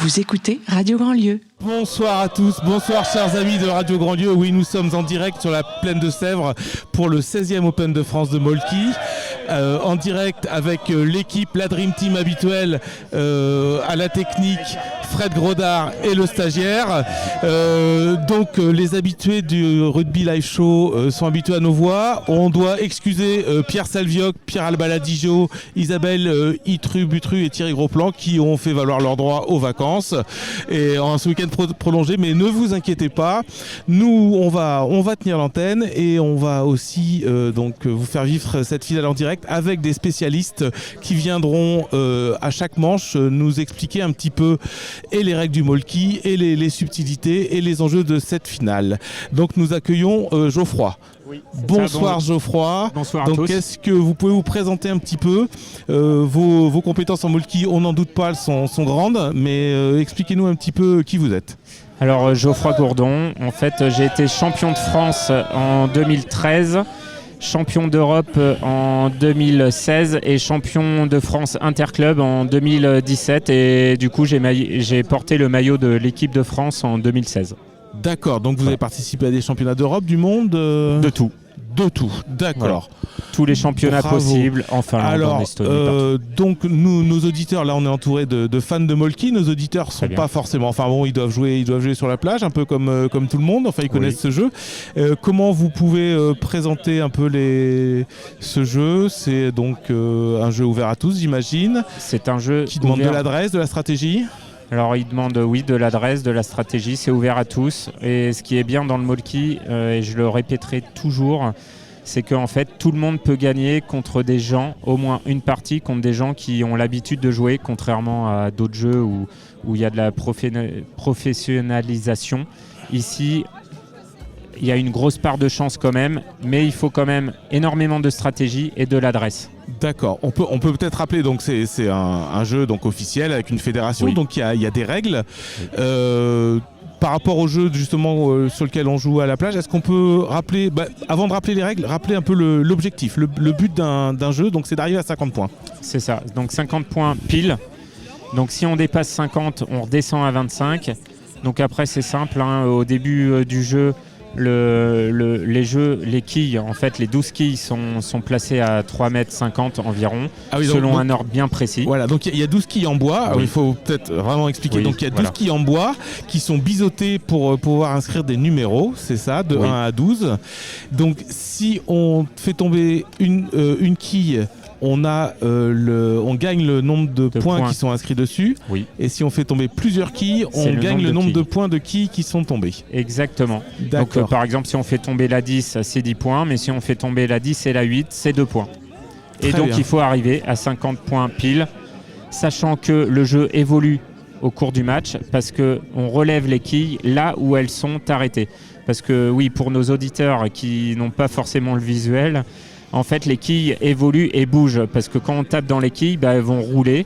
Vous écoutez Radio Grandlieu. Bonsoir à tous, bonsoir chers amis de Radio Grandlieu. Oui, nous sommes en direct sur la plaine de Sèvres pour le 16e Open de France de Molki. En direct avec l'équipe, la Dream Team habituelle, à la technique, Fred Grodard et le stagiaire. Donc les habitués du Rugby Live Show sont habitués à nos voix. On doit excuser Pierre Salvioc, Pierre Albaladijo, Isabelle Itru-Butru et Thierry Grosplan qui ont fait valoir leurs droits aux vacances et en ce week-end prolongé, mais ne vous inquiétez pas, nous on va tenir l'antenne et on va aussi donc vous faire vivre cette finale en direct avec des spécialistes qui viendront à chaque manche nous expliquer un petit peu et les règles du Molki et les subtilités et les enjeux de cette finale. Donc nous accueillons Geoffroy. Oui, bonsoir ça, Geoffroy. Bonsoir à donc, tous. Est-ce que vous pouvez vous présenter un petit peu vos compétences en Molki, on n'en doute pas, elles sont grandes, mais expliquez-nous un petit peu qui vous êtes. Alors Geoffroy Gourdon, en fait j'ai été champion de France en 2013, champion d'Europe en 2016 et champion de France Interclub en 2017 et du coup j'ai porté le maillot de l'équipe de France en 2016. D'accord, donc vous avez participé à des championnats d'Europe, du monde De tout. De tout, d'accord. Voilà. Tous les championnats possibles en Finlande, en Estonie. Donc nos auditeurs, là on est entouré de fans de Molki, nos auditeurs sont pas forcément, enfin bon, ils doivent jouer sur la plage, un peu comme tout le monde, enfin ils connaissent ce jeu. Comment vous pouvez présenter un peu ce jeu? C'est donc un jeu ouvert à tous, j'imagine. C'est un jeu qui demande de l'adresse, de la stratégie. Alors il demande de l'adresse, de la stratégie, c'est ouvert à tous. Et ce qui est bien dans le Molki, et je le répéterai toujours, c'est qu'en fait tout le monde peut gagner contre des gens, au moins une partie, contre des gens qui ont l'habitude de jouer, contrairement à d'autres jeux où il y a de la professionnalisation. Ici, il y a une grosse part de chance quand même, mais il faut quand même énormément de stratégie et de l'adresse. D'accord, on peut peut-être rappeler, donc c'est un jeu donc officiel avec une fédération, donc il y a des règles. Par rapport au jeu justement sur lequel on joue à la plage, est-ce qu'on peut rappeler, avant de rappeler les règles, rappeler un peu l'objectif, le but d'un jeu, donc c'est d'arriver à 50 points. C'est ça, donc 50 points pile. Donc si on dépasse 50, on redescend à 25. Donc après c'est simple, au début du jeu, les quilles, en fait les 12 quilles sont placées à 3,50 m environ, selon un ordre bien précis. Voilà, donc il y a 12 quilles en bois, il faut peut-être vraiment expliquer. Donc il y a 12 quilles en bois qui sont biseautées pour pouvoir inscrire des numéros, c'est ça, de 1 à 12. Donc si on fait tomber une quille, on gagne le nombre de points qui sont inscrits dessus. Oui. Et si on fait tomber plusieurs quilles, on gagne le nombre de points de quilles qui sont tombés. Exactement. Donc par exemple, si on fait tomber la 10, c'est 10 points. Mais si on fait tomber la 10 et la 8, c'est 2 points. Et donc il faut arriver à 50 points pile, sachant que le jeu évolue au cours du match parce qu'on relève les quilles là où elles sont arrêtées. Parce que oui, pour nos auditeurs qui n'ont pas forcément le visuel, en fait, les quilles évoluent et bougent parce que quand on tape dans les quilles, elles vont rouler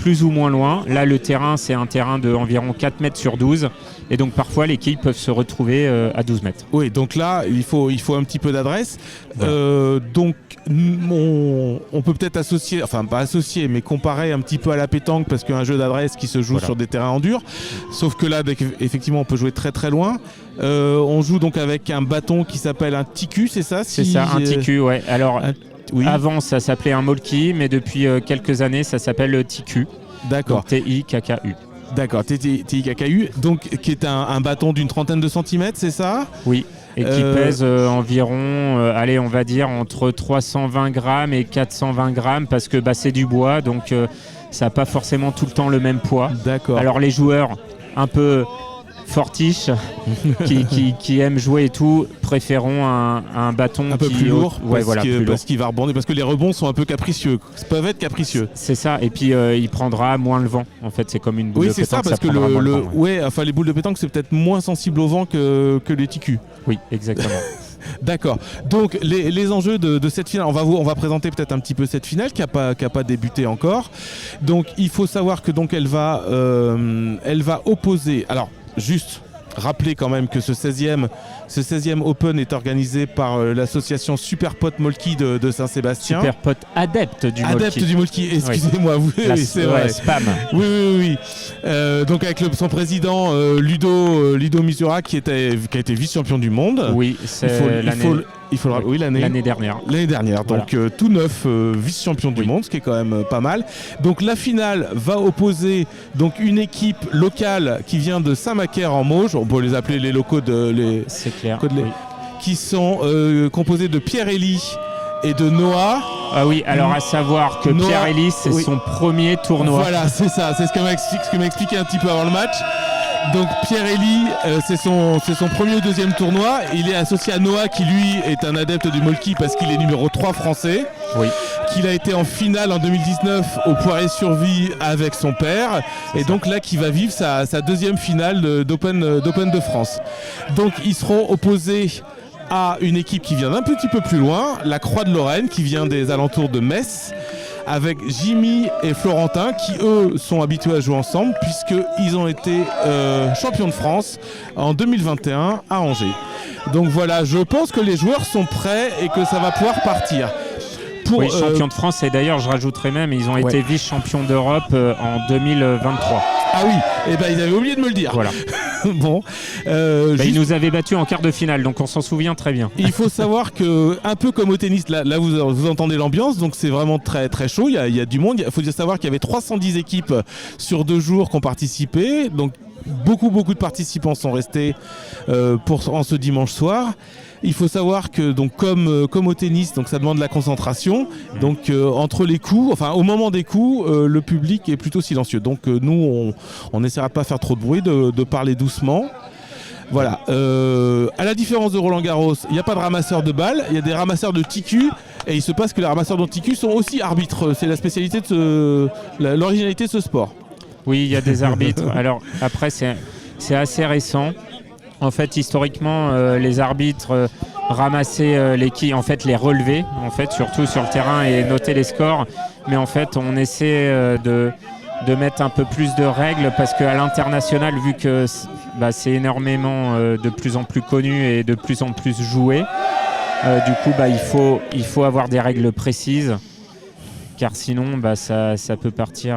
plus ou moins loin. Là, le terrain, c'est un terrain d'environ 4 mètres sur 12 et donc parfois les quilles peuvent se retrouver à 12 mètres. Oui, donc là, il faut un petit peu d'adresse. Voilà. Donc, on peut peut-être associer, enfin pas associer, mais comparer un petit peu à la pétanque parce qu'un jeu d'adresse qui se joue sur des terrains en dur. Sauf que là, effectivement, on peut jouer très très loin. On joue donc avec un bâton qui s'appelle un ticu, c'est ça? C'est ça, un ticu, ouais. Alors, avant, ça s'appelait un Molki, mais depuis quelques années, ça s'appelle le ticu. D'accord. TIKKU. D'accord, TIKKU, donc qui est un bâton d'une trentaine de centimètres, c'est ça? Oui. Et qui pèse environ, on va dire, entre 320 grammes et 420 grammes parce que c'est du bois, donc ça n'a pas forcément tout le temps le même poids. D'accord. Alors les joueurs un peu fortiches qui aiment jouer et tout préféreront un bâton un peu plus lourd, parce qu'il va rebondir, parce que les rebonds sont un peu capricieux, peuvent être capricieux. C'est ça, et puis il prendra moins le vent. En fait, c'est comme une boule de pétanque. Oui, c'est ça, parce que les boules de pétanque, c'est peut-être moins sensible au vent que les ticus. Oui, exactement. D'accord. Donc les enjeux de cette finale, on va présenter peut-être un petit peu cette finale qui a pas débuté encore. Donc il faut savoir que donc elle va opposer. Alors juste rappeler quand même que ce 16e Open est organisé par l'association Super Pot Molki de Saint-Sébastien. Super Pot adepte du Molki. Adepte du Molki, excusez-moi. Oui, c'est vrai. Spam. Oui. Donc avec son président Ludo Misura qui a été vice-champion du monde. Oui, c'est l'année dernière. L'année dernière, voilà. Donc tout neuf vice-champion du monde, ce qui est quand même pas mal. Donc la finale va opposer donc une équipe locale qui vient de Saint-Macaire en Mauges, on peut les appeler les locaux c'est clair, qui sont composés de Pierre-Élie et de Noah. Ah oui, alors à savoir que Pierre-Élie, c'est son premier tournoi. Voilà, c'est ça, c'est ce que m'a expliqué un petit peu avant le match. Donc Pierre-Élie, c'est son premier ou deuxième tournoi. Il est associé à Noah qui lui est un adepte du Molki parce qu'il est numéro 3 français. Oui. Qu'il a été en finale en 2019 au Poiré-sur-Vie avec son père. Et donc là qui va vivre sa deuxième finale d'Open de France. Donc ils seront opposés à une équipe qui vient d'un petit peu plus loin, la Croix de Lorraine qui vient des alentours de Metz, avec Jimmy et Florentin qui eux sont habitués à jouer ensemble puisqu'ils ont été champions de France en 2021 à Angers. Donc voilà, je pense que les joueurs sont prêts et que ça va pouvoir partir. Oui, champions de France, et d'ailleurs je rajouterais même, ils ont été vice-champions d'Europe en 2023. Ah oui, et ils avaient oublié de me le dire. Voilà. Bon, ils nous avaient battus en quart de finale, donc on s'en souvient très bien. Il faut savoir que, un peu comme au tennis, là vous entendez l'ambiance, donc c'est vraiment très très chaud. Il y a du monde. Il faut savoir qu'il y avait 310 équipes sur 2 jours qui ont participé, donc beaucoup de participants sont restés en ce dimanche soir. Il faut savoir que donc comme au tennis, donc ça demande de la concentration. Donc entre les coups, enfin au moment des coups, le public est plutôt silencieux. Donc nous on n'essaiera pas de faire trop de bruit, de parler doucement. Voilà. À la différence de Roland Garros, il n'y a pas de ramasseurs de balles, il y a des ramasseurs de TQ. Et il se passe que les ramasseurs de TQ sont aussi arbitres. C'est la spécialité l'originalité de ce sport. Oui, il y a des arbitres. Alors après c'est assez récent. En fait, historiquement, les arbitres ramassaient les quilles, en fait, les relever, en fait, surtout sur le terrain et noter les scores. Mais en fait, on essaie de mettre un peu plus de règles parce qu'à l'international, vu que c'est énormément de plus en plus connu et de plus en plus joué, du coup, il faut avoir des règles précises. Car sinon ça peut partir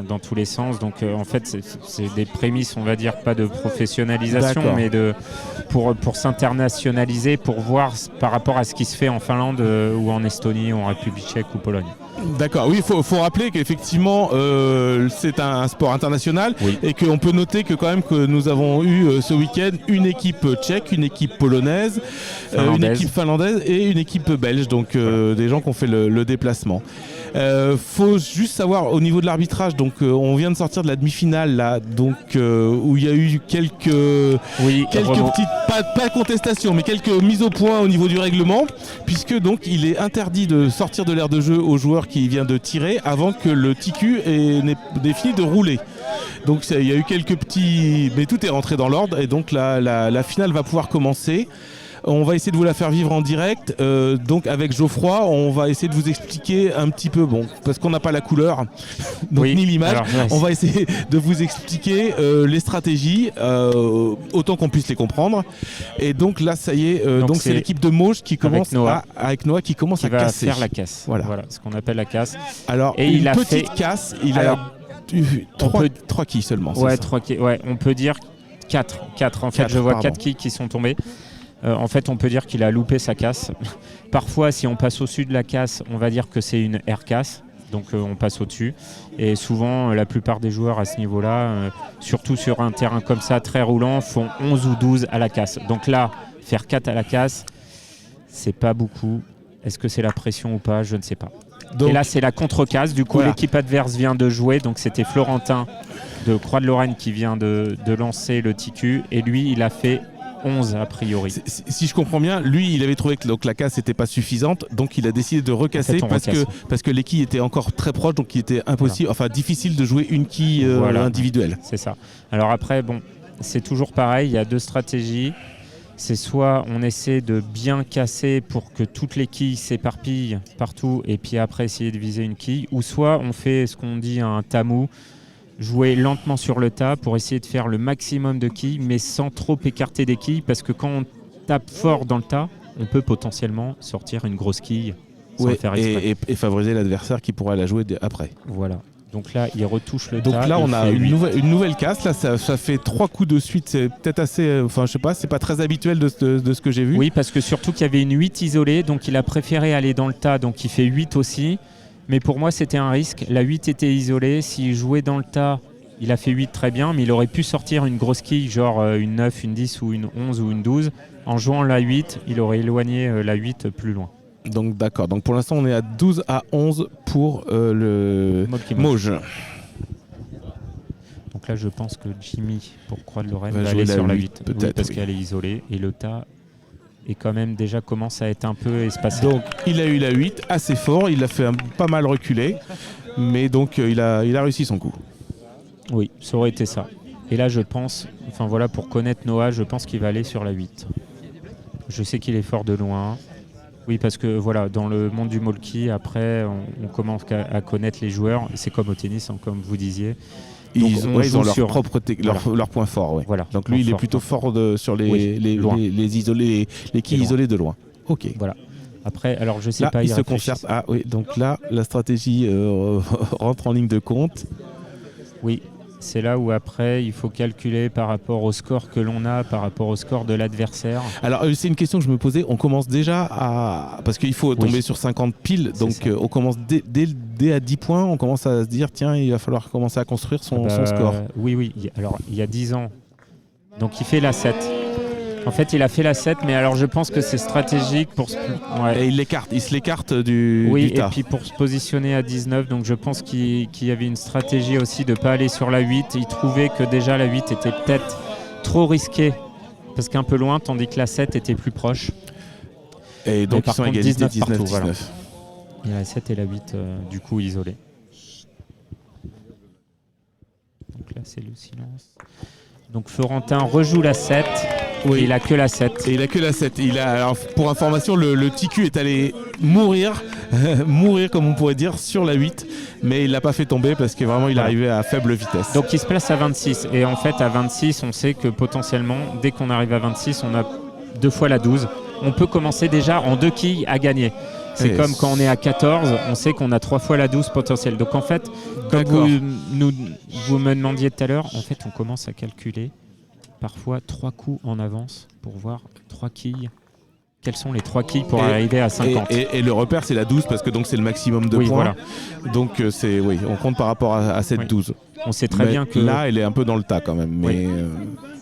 dans tous les sens. Donc en fait c'est des prémices, on va dire, pas de professionnalisation. D'accord. Mais pour s'internationaliser, pour voir par rapport à ce qui se fait en Finlande ou en Estonie ou en République tchèque ou Pologne. D'accord, oui, il faut rappeler qu'effectivement c'est un sport international, oui. Et qu'on peut noter que quand même que nous avons eu ce week-end une équipe tchèque, une équipe polonaise, une équipe finlandaise et une équipe belge, donc des gens qui ont fait le déplacement. Faut juste savoir au niveau de l'arbitrage, donc on vient de sortir de la demi-finale là, donc où il y a eu quelques petites pas contestations, mais quelques mises au point au niveau du règlement, puisque donc il est interdit de sortir de l'aire de jeu aux joueurs qui vient de tirer avant que le TQ n'ait fini de rouler. Donc il y a eu quelques petits, mais tout est rentré dans l'ordre et donc la finale va pouvoir commencer. On va essayer de vous la faire vivre en direct. Donc avec Geoffroy, on va essayer de vous expliquer un petit peu, parce qu'on n'a pas la couleur, donc ni l'image. On va essayer de vous expliquer les stratégies, autant qu'on puisse les comprendre. Et donc là, ça y est, donc c'est l'équipe de Mauges qui commence avec Noah qui commence à casser. Faire la casse. Voilà, ce qu'on appelle la casse. Alors et une petite casse. Il a 3 quilles seulement. Ouais, 3 quilles. Ouais, on peut dire 4. En fait, je vois 4 quilles qui sont tombées. En fait, on peut dire qu'il a loupé sa casse. Parfois, si on passe au-dessus de la casse, on va dire que c'est une air casse. Donc, on passe au-dessus. Et souvent, la plupart des joueurs à ce niveau-là, surtout sur un terrain comme ça, très roulant, font 11 ou 12 à la casse. Donc là, faire 4 à la casse, c'est pas beaucoup. Est-ce que c'est la pression ou pas? Je ne sais pas. Donc, et là, c'est la contre-casse. Du coup, l'équipe adverse vient de jouer. Donc, c'était Florentin de Croix de Lorraine qui vient de lancer le TQ. Et lui, il a fait 11 a priori. Si je comprends bien, lui il avait trouvé que la casse n'était pas suffisante, donc il a décidé de recasser parce que les quilles étaient encore très proches, donc il était impossible, difficile de jouer une quille individuelle. C'est ça. Alors après, c'est toujours pareil, il y a 2 stratégies. C'est soit on essaie de bien casser pour que toutes les quilles s'éparpillent partout et puis après essayer de viser une quille, ou soit on fait ce qu'on dit un tamou. jouer lentement sur le tas pour essayer de faire le maximum de quilles, mais sans trop écarter des quilles, parce que quand on tape fort dans le tas, on peut potentiellement sortir une grosse quille sans le faire exprès. Et favoriser l'adversaire qui pourra la jouer après. Voilà. Donc là, il retouche le tas. Donc là, on a une nouvelle casse. Là, ça fait 3 coups de suite. C'est peut-être assez... Enfin, je sais pas, c'est pas très habituel de ce que j'ai vu. Oui, parce que surtout qu'il y avait une 8 isolée, donc il a préféré aller dans le tas, donc il fait 8 aussi. Mais pour moi, c'était un risque. La 8 était isolée. S'il jouait dans le tas, il a fait 8 très bien, mais il aurait pu sortir une grosse quille, genre une 9, une 10 ou une 11 ou une 12. En jouant la 8, il aurait éloigné la 8 plus loin. Donc d'accord. Donc pour l'instant, on est à 12 à 11 pour le Mauge. Donc là, je pense que Jimmy, pour Croix de Lorraine, va aller sur la 8. Peut-être, parce qu'elle est isolée. Et le tas est quand même déjà commence à être un peu espacé. Donc il a eu la 8 assez fort. Il a fait pas mal reculer. Mais donc il a réussi son coup. Oui, ça aurait été ça. Et là, je pense, enfin voilà, pour connaître Noah, je pense qu'il va aller sur la 8. Je sais qu'il est fort de loin. Oui, parce que voilà, dans le monde du molki, après, on commence à connaître les joueurs. C'est comme au tennis, hein, comme vous disiez. Donc, ils ont leur propre leur point fort. Ouais. Voilà, donc lui, il est plutôt fort sur les isolés, les quilles isolées de loin. Ok. Voilà. Après, alors je sais là, pas. Il se concerte. Ah oui, donc là, la stratégie rentre en ligne de compte. Oui. C'est là où après il faut calculer par rapport au score que l'on a, par rapport au score de l'adversaire. Alors c'est une question que je me posais, on commence déjà à... Parce qu'il faut tomber sur 50 piles, donc on commence dès à 10 points, on commence à se dire tiens, il va falloir commencer à construire son score. Oui, alors il y a 10 ans, donc il fait la 7. En fait, il a fait la 7, mais alors je pense que c'est stratégique pour... Et il se l'écarte du tas. Et puis pour se positionner à 19, donc je pense qu'il y avait une stratégie aussi de ne pas aller sur la 8. Il trouvait que déjà la 8 était peut-être trop risquée, parce qu'un peu loin, tandis que la 7 était plus proche. Et donc ils sont égalité 19-19. Voilà. Et la 7 et la 8, du coup, isolées. Donc là, c'est le silence. Donc Florentin rejoue la 7. Oui. Et il a que la 7. Et il a que la 7. Alors, pour information, le TQ est allé mourir comme on pourrait dire, sur la 8. Mais il l'a pas fait tomber parce que vraiment il arrivait à faible vitesse. Donc il se place à 26. Et en fait, à 26, on sait que potentiellement, dès qu'on arrive à 26, on a 2 fois la 12. On peut commencer déjà en 2 quilles à gagner. C'est comme quand on est à 14, on sait qu'on a 3 fois la 12 potentielle. Donc en fait, comme vous me demandiez tout à l'heure, en fait, on commence à calculer parfois 3 coups en avance pour voir 3 quilles. Quelles sont les 3 quilles pour arriver à 50 ? Et le repère, c'est la 12 parce que donc c'est le maximum de points. Voilà. Donc on compte par rapport à cette 12. On sait très bien que là, elle est un peu dans le tas quand même. Mais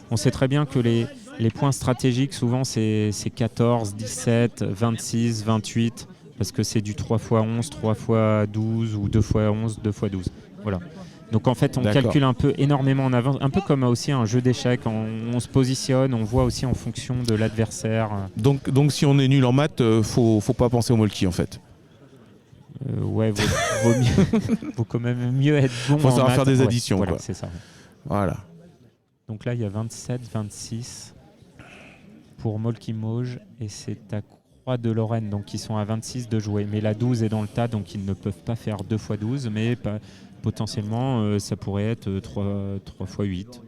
on sait très bien que les points stratégiques, souvent, c'est 14, 17, 26, 28, parce que c'est du 3 x 11, 3 x 12 ou 2 x 11, 2 x 12. Voilà. Donc en fait, on calcule un peu énormément en avance, un peu comme aussi un jeu d'échecs. On se positionne, on voit aussi en fonction de l'adversaire. Donc si on est nul en maths, faut pas penser au molki en fait. Vaut quand même mieux être bon. Faut savoir faire des additions. Voilà, quoi. C'est ça. Voilà. Donc là, il y a 27, 26 pour Molki Mauge et c'est à Croix de Lorraine, donc ils sont à 26 de jouer. Mais la 12 est dans le tas, donc ils ne peuvent pas faire 2 x 12, mais potentiellement, ça pourrait être 3 x 8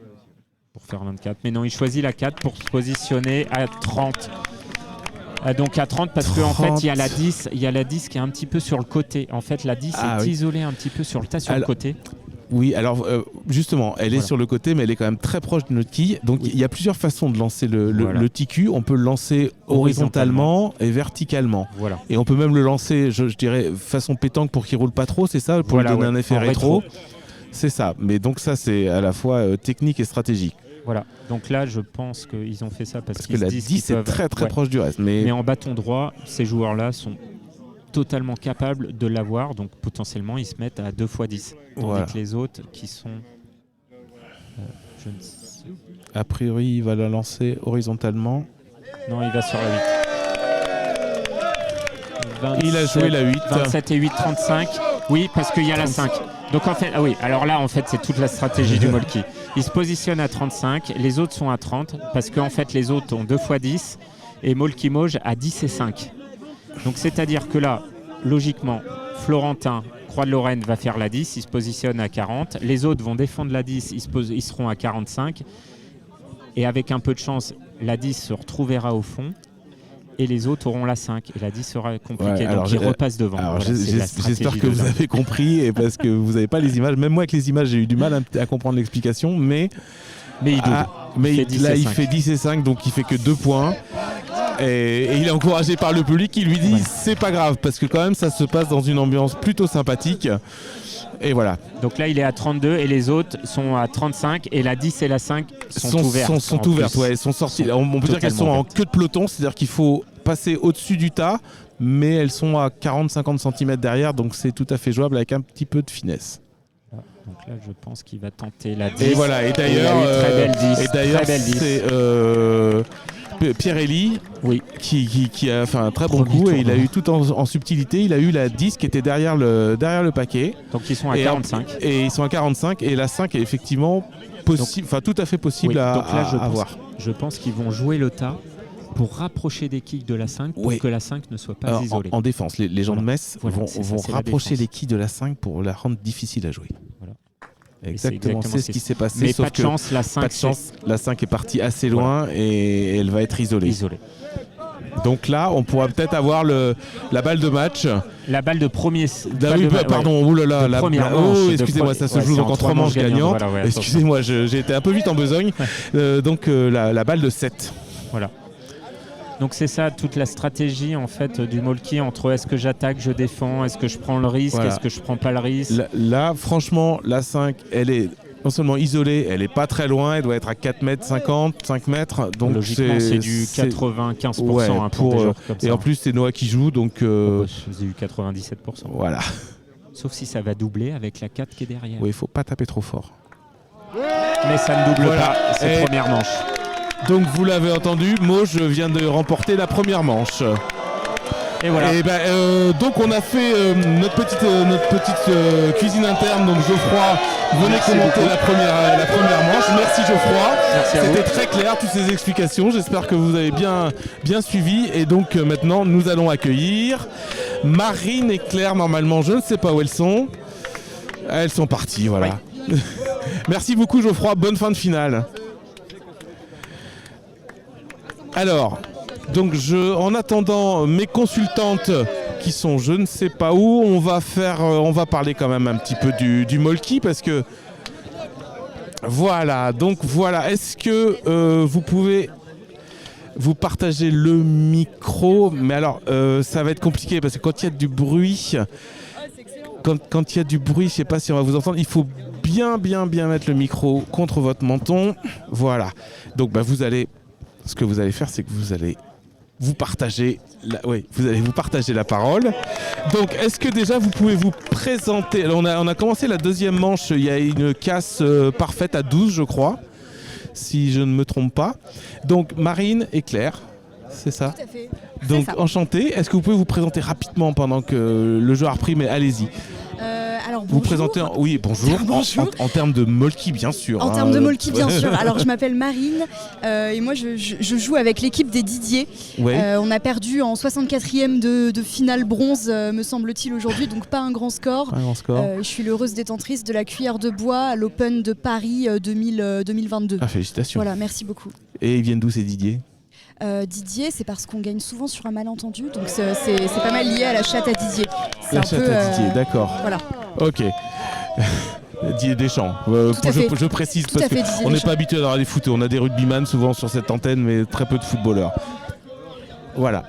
pour faire 24. Mais non, il choisit la 4 pour se positionner à 30. Donc à 30 parce qu'en fait, il y a la 10 qui est un petit peu sur le côté. En fait, la 10 est isolée un petit peu sur le tas, sur le côté. Oui, alors justement, elle est sur le côté, mais elle est quand même très proche de notre quille. Donc il y a plusieurs façons de lancer le TQ. On peut le lancer horizontalement et verticalement. Voilà. Et on peut même le lancer, je dirais, façon pétanque pour qu'il roule pas trop, c'est ça, pour lui donner un effet rétro. C'est ça. Mais donc ça, c'est à la fois technique et stratégique. Voilà. Donc là, je pense qu'ils ont fait ça parce qu'ils que la 10 est très très proche du reste. Mais en bâton droit, ces joueurs-là sont totalement capables de l'avoir, donc potentiellement ils se mettent à 2 x 10. Tandis que les autres qui sont... A priori, il va la lancer horizontalement. Non, il va sur la 8. 27, il a joué la 8. 27 et 8, 35. Oui, parce qu'il y a la 5. Donc en fait, alors là, en fait, c'est toute la stratégie du molki. Il se positionne à 35, les autres sont à 30, parce qu'en fait, les autres ont 2 x 10, et Molki Mauge à 10 et 5. Donc c'est-à-dire que là, logiquement, Florentin, Roi de Lorraine va faire la 10, il se positionne à 40. Les autres vont défendre la 10, ils seront à 45. Et avec un peu de chance, la 10 se retrouvera au fond. Et les autres auront la 5. Et la 10 sera compliquée, donc ils repassent devant. Alors j'espère que vous avez compris, et parce que vous n'avez pas les images. Même moi avec les images, j'ai eu du mal à comprendre l'explication. Mais il fait 10 et 5, donc il fait que 2 points. Et il est encouragé par le public qui lui dit c'est pas grave, parce que quand même ça se passe dans une ambiance plutôt sympathique. Et voilà. Donc là il est à 32 et les autres sont à 35 et la 10 et la 5 sont ouvertes. Sont ouvertes, elles sont sorties. On peut dire qu'elles sont en queue de peloton, c'est-à-dire qu'il faut passer au-dessus du tas, mais elles sont à 40-50 cm derrière, donc c'est tout à fait jouable avec un petit peu de finesse. Donc là je pense qu'il va tenter la 10. Et voilà, et d'ailleurs c'est Pierre-Élie qui a fait un très bon coup, et il a eu tout en subtilité, il a eu la 10 qui était derrière le paquet. Donc ils sont à 45. Et ils sont à 45, et la 5 est effectivement possible, tout à fait possible à avoir. Je pense qu'ils vont jouer le tas pour rapprocher des quilles de la 5 pour que la 5 ne soit pas isolée. En défense, les gens de Metz vont rapprocher les quilles de la 5 pour la rendre difficile à jouer. Voilà. Exactement, c'est ce qui s'est passé. Mais pas de chance, la 5 est partie assez loin et elle va être isolée. Donc là, on pourra peut-être avoir la balle de match. La balle de premier. Excusez-moi, ça se joue donc en 3 manches gagnantes. Excusez-moi, j'ai été un peu vite en besogne. Donc la balle de 7. Voilà. Donc c'est ça toute la stratégie en fait du Molki entre est-ce que j'attaque, je défends, est-ce que je prends le risque, est-ce que je prends pas le risque. Là franchement la 5 elle est non seulement isolée, elle est pas très loin, elle doit être à 4,50 m, 5 mètres. Donc logiquement c'est du 95% pour des joueurs comme ça. Et en plus c'est Noah qui joue donc c'est du 97%. Voilà. Sauf si ça va doubler avec la 4 qui est derrière. Oui, il faut pas taper trop fort. Mais ça ne double pas cette première manche. Donc vous l'avez entendu, Mauge vient de remporter la première manche. Et voilà. Et donc on a fait notre petite cuisine interne. Donc Geoffroy, venez commenter la première manche. Merci Geoffroy. C'était très clair toutes ces explications. J'espère que vous avez bien suivi. Et donc maintenant nous allons accueillir Marine et Claire. Normalement je ne sais pas où elles sont. Elles sont parties, voilà. Oui. Merci beaucoup Geoffroy. Bonne fin de finale. Alors, donc en attendant mes consultantes qui sont je ne sais pas où, on va parler quand même un petit peu du Molki parce que voilà, est-ce que vous pouvez vous partager le micro? Mais alors ça va être compliqué parce que quand il y a du bruit, quand il y a du bruit, je sais pas si on va vous entendre, il faut bien mettre le micro contre votre menton. Voilà. Donc ce que vous allez faire, c'est que vous allez vous partager la parole. Donc, est-ce que déjà vous pouvez vous présenter? Alors, on a commencé la deuxième manche, il y a une casse parfaite à 12, je crois, si je ne me trompe pas. Donc, Marine et Claire, c'est ça? Tout à fait. Donc, enchanté. Est-ce que vous pouvez vous présenter rapidement pendant que le jeu a repris, mais allez-y. Alors, vous présentez bonjour. Bonjour. En termes de Molki, bien sûr. En termes de Molki, bien sûr. Alors, je m'appelle Marine et moi, je joue avec l'équipe des Didier. Ouais. On a perdu en 64e de finale bronze, me semble-t-il, aujourd'hui. Donc, pas un grand score. Je suis l'heureuse détentrice de la cuillère de bois à l'Open de Paris 2022. Ah, félicitations. Voilà, merci beaucoup. Et ils viennent d'où ces Didier? Didier, c'est parce qu'on gagne souvent sur un malentendu, donc c'est pas mal lié à la chatte à Didier. La chatte à Didier, d'accord. Voilà. Ok. Didier Deschamps. Je précise parce qu'on n'est pas habitué à avoir des footeux. On a des rugbyman souvent sur cette antenne, mais très peu de footballeurs. Voilà.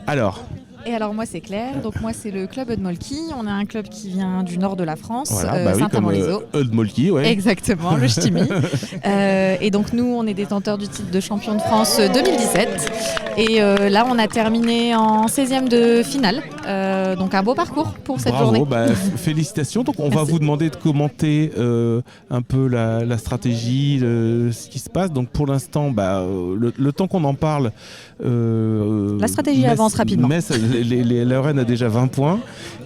Et alors moi c'est Claire, donc moi c'est le club Eud-Molki. On a un club qui vient du nord de la France, Saint-Amand-les-Eaux. Eud-Molki, ouais. Exactement, le Ch'timi. Et donc nous on est détenteurs du titre de champion de France 2017. Et là on a terminé en 16e de finale. Donc un beau parcours pour cette journée. Félicitations. Donc on va vous demander de commenter un peu la stratégie, ce qui se passe. Donc pour l'instant, le temps qu'on en parle, la stratégie avance rapidement. Metz, la Rennes a déjà 20 points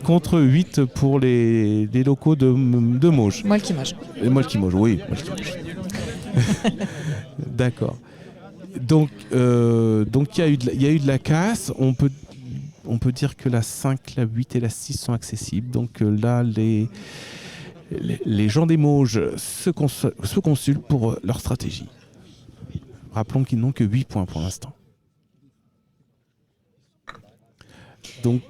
contre 8 pour les locaux de Mauge. Molki-Mauge. Molki-Mauge, oui. D'accord. Donc il y a eu de la casse. On peut on peut dire que la 5, la 8 et la 6 sont accessibles. Donc là, les gens des Mauges se consultent pour leur stratégie. Rappelons qu'ils n'ont que 8 points pour l'instant. Donc,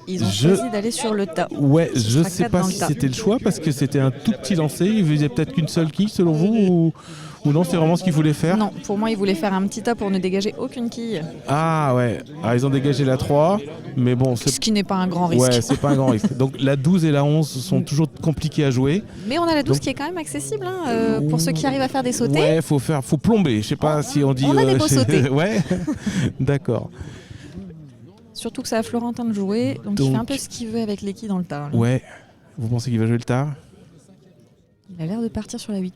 ils ont choisi d'aller sur le tas. Ouais, je ne sais pas si c'était le choix parce que c'était un tout petit lancer. Il faisait peut-être qu'une seule quille selon vous ou non, c'est vraiment ce qu'ils voulaient faire? Non, pour moi, ils voulaient faire un petit tas pour ne dégager aucune quille. Ah ouais, ils ont dégagé la 3, mais bon... Ce qui n'est pas un grand risque. Ouais, c'est pas un grand risque. Donc la 12 et la 11 sont toujours compliquées à jouer. Mais on a la 12 qui est quand même accessible pour ceux qui arrivent à faire des sautés. Ouais, faut plomber. Je sais pas si on dit... On a des beaux sautés. Ouais, d'accord. Surtout que c'est à Florentin de jouer, donc il fait un peu ce qu'il veut avec les quilles dans le tas. Là. Ouais, vous pensez qu'il va jouer le tard? Il a l'air de partir sur la 8.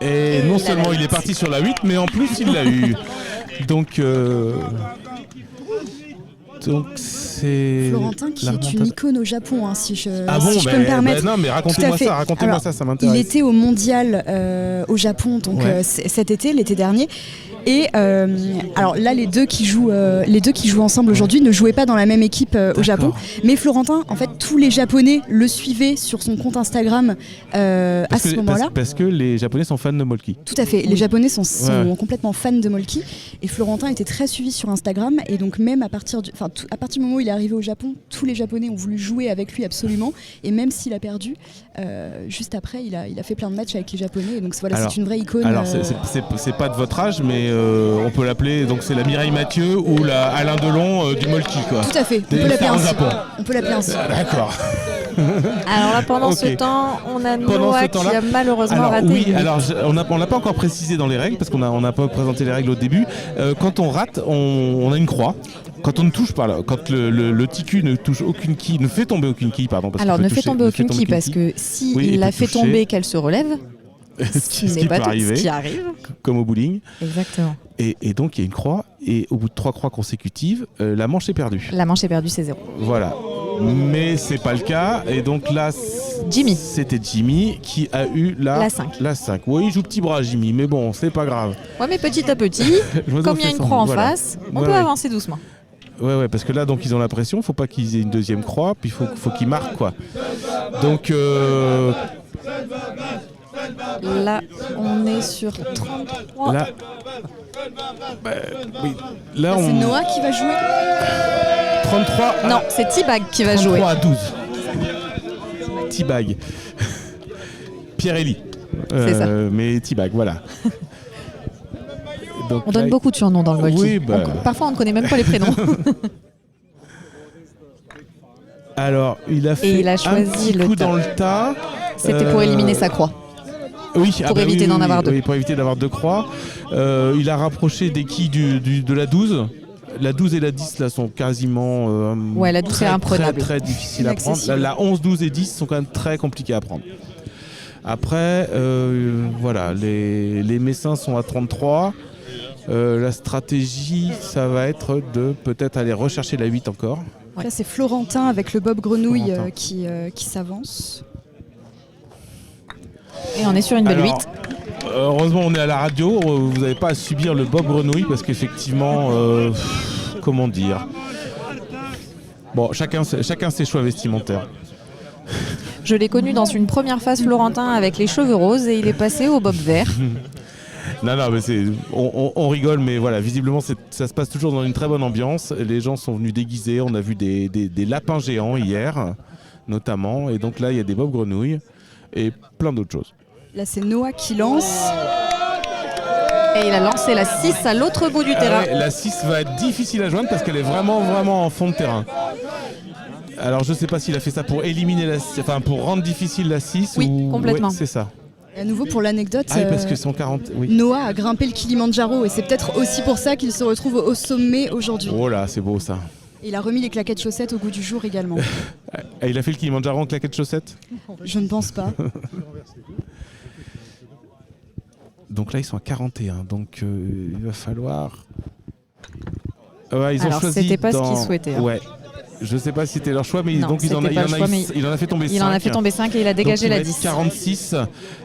Et non seulement il est parti sur la 8, mais en plus il l'a eu. Donc c'est... Florentin qui est une icône au Japon, si je peux me permettre. Non, mais racontez-moi ça m'intéresse. Il était au mondial au Japon donc, cet été, l'été dernier. Et alors là, les deux qui jouent ensemble aujourd'hui ne jouaient pas dans la même équipe au Japon. Mais Florentin, en fait, tous les Japonais le suivaient sur son compte Instagram à ce moment-là. Parce que les Japonais sont fans de Molki. Tout à fait. Les Japonais sont complètement fans de Molki. Et Florentin était très suivi sur Instagram. Et donc même à partir du moment où il est arrivé au Japon, tous les Japonais ont voulu jouer avec lui absolument. Et même s'il a perdu, juste après, il a fait plein de matchs avec les Japonais. Et donc voilà, c'est une vraie icône. Alors c'est pas de votre âge, mais on peut l'appeler, donc c'est la Mireille Mathieu ou la Alain Delon du Molki, quoi. Tout à fait, on peut l'appeler ainsi. D'accord. Alors là, pendant ce temps, on a Noah qui a malheureusement raté. Oui, alors on n'a pas encore précisé dans les règles, parce qu'on n'a pas présenté les règles au début. Quand on rate, on a une croix. Quand on ne touche pas, quand le ticu ne touche aucune quille, ne fait tomber aucune quille, pardon. Alors ne fait tomber aucune quille, parce que s'il la fait tomber, qu'elle se relève, ce qui peut arriver, ce qui arrive. Comme au bowling. Exactement. Et donc il y a une croix, et au bout de 3 croix consécutives, la manche est perdue. La manche est perdue, c'est 0. Voilà. Mais c'est pas le cas, et donc là, c'était Jimmy qui a eu la 5. La 5. Oui, il joue petit bras, Jimmy, mais bon, c'est pas grave. Ouais, mais petit à petit, comme il y a une croix en face, on peut avancer doucement. Ouais, parce que là, donc ils ont la pression, faut pas qu'ils aient une deuxième croix, puis faut qu'ils marquent, quoi. Donc... Là, on est sur 33. Là, oui. Là c'est Noah qui va jouer. 33. Non, c'est T-Bag qui va jouer. 33 à 12. T-Bag. Pierre-Élie. C'est ça. Mais T-Bag, voilà. Donc, on donne beaucoup de surnoms dans le Molki. Oui, parfois, on ne connaît même pas les prénoms. Alors, il a fait a choisi un petit coup dans le tas. C'était pour éliminer sa croix. Oui, pour éviter d'en avoir deux. Oui, pour éviter d'avoir 2 croix. Il a rapproché des quilles de la 12. La 12 et la 10 là sont quasiment la 12 c'est imprenable. Très difficile à prendre. La 11, 12 et 10 sont quand même très compliquées à prendre. Après, voilà, les Messins sont à 33. La stratégie, ça va être de peut-être aller rechercher la 8 encore. Là, c'est Florentin avec le Bob Grenouille qui s'avance. Et on est sur une belle 8. Heureusement, on est à la radio. Vous n'avez pas à subir le Bob Grenouille parce qu'effectivement, comment dire. Bon, chacun ses choix vestimentaires. Je l'ai connu dans une première phase Florentin avec les cheveux roses et il est passé au Bob vert. Non, mais on rigole, mais voilà, visiblement ça se passe toujours dans une très bonne ambiance. Les gens sont venus déguisés. On a vu des lapins géants hier, notamment. Et donc là, il y a des Bob Grenouilles. Et plein d'autres choses. Là, c'est Noah qui lance. Et il a lancé la 6 à l'autre bout du terrain. Ouais, la 6 va être difficile à joindre parce qu'elle est vraiment en fond de terrain. Alors, je ne sais pas s'il a fait ça pour éliminer pour rendre difficile la 6 oui, complètement. Ouais, c'est ça. Et à nouveau, pour l'anecdote, parce que son 40, oui. Noah a grimpé le Kilimandjaro et c'est peut-être aussi pour ça qu'il se retrouve au sommet aujourd'hui. Oh là, c'est beau ça. Il a remis les claquettes chaussettes au goût du jour également. Il a fait le Kilimandjaro en claquettes chaussettes ? Je ne pense pas. Donc là, ils sont à 41. Donc il va falloir... ils ont choisi c'était pas ce qu'ils souhaitaient. Ouais. Je ne sais pas si c'était leur choix, mais non, donc il en a fait tomber 5. Il en a fait tomber 5 et il a dégagé la 10. 46.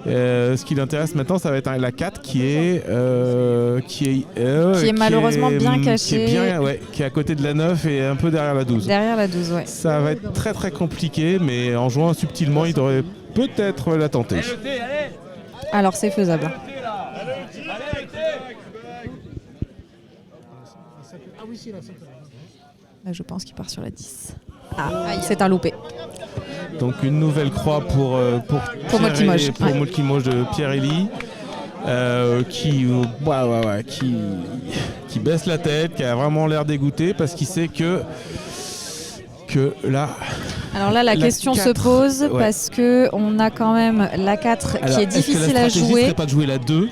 Ce qui l'intéresse maintenant, ça va être la 4 qui est malheureusement bien cachée. Qui est à côté de la 9 et un peu derrière la 12. Derrière la 12, ouais. Ça va être très très compliqué, mais en jouant subtilement, il devrait peut-être la tenter. Alors c'est faisable. Là, je pense qu'il part sur la 10. C'est un loupé. Donc une nouvelle croix pour Molki Moj de Pierre-Élie. Qui baisse la tête, qui a vraiment l'air dégoûté parce qu'il sait que là... Alors là, la question 4, se pose parce qu'on a quand même la 4 qui est difficile à jouer. Est-ce que la stratégie serait pas de jouer la 2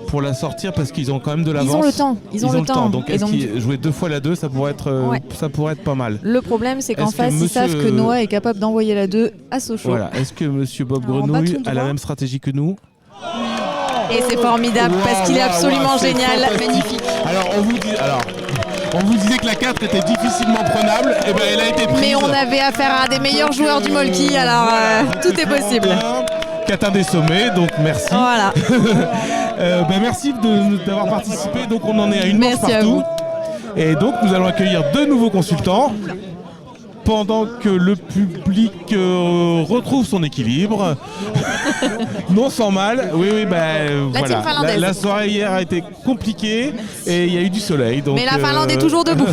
pour la sortir parce qu'ils ont quand même de l'avance? Ils ont le temps. Donc jouer 2 fois la 2, ça pourrait être pas mal. Le problème, c'est qu'en face, ils savent que Noah est capable d'envoyer la 2 à Sochaux. Voilà. Est-ce que Monsieur Bob Grenouille a la même stratégie que nous? Et c'est formidable parce qu'il est absolument génial, magnifique. Alors on vous disait que la 4 était difficilement prenable, et ben elle a été prise. Mais on avait affaire à un des meilleurs joueurs du Molki, alors tout est possible. Qui atteint des sommets, donc merci. Voilà. Merci d'avoir participé. Donc on en est à une manche partout. Et donc nous allons accueillir 2 nouveaux consultants. Pendant que le public retrouve son équilibre. Non sans mal. Oui, voilà. La soirée hier a été compliquée et il y a eu du soleil. Donc, mais la Finlande est toujours debout.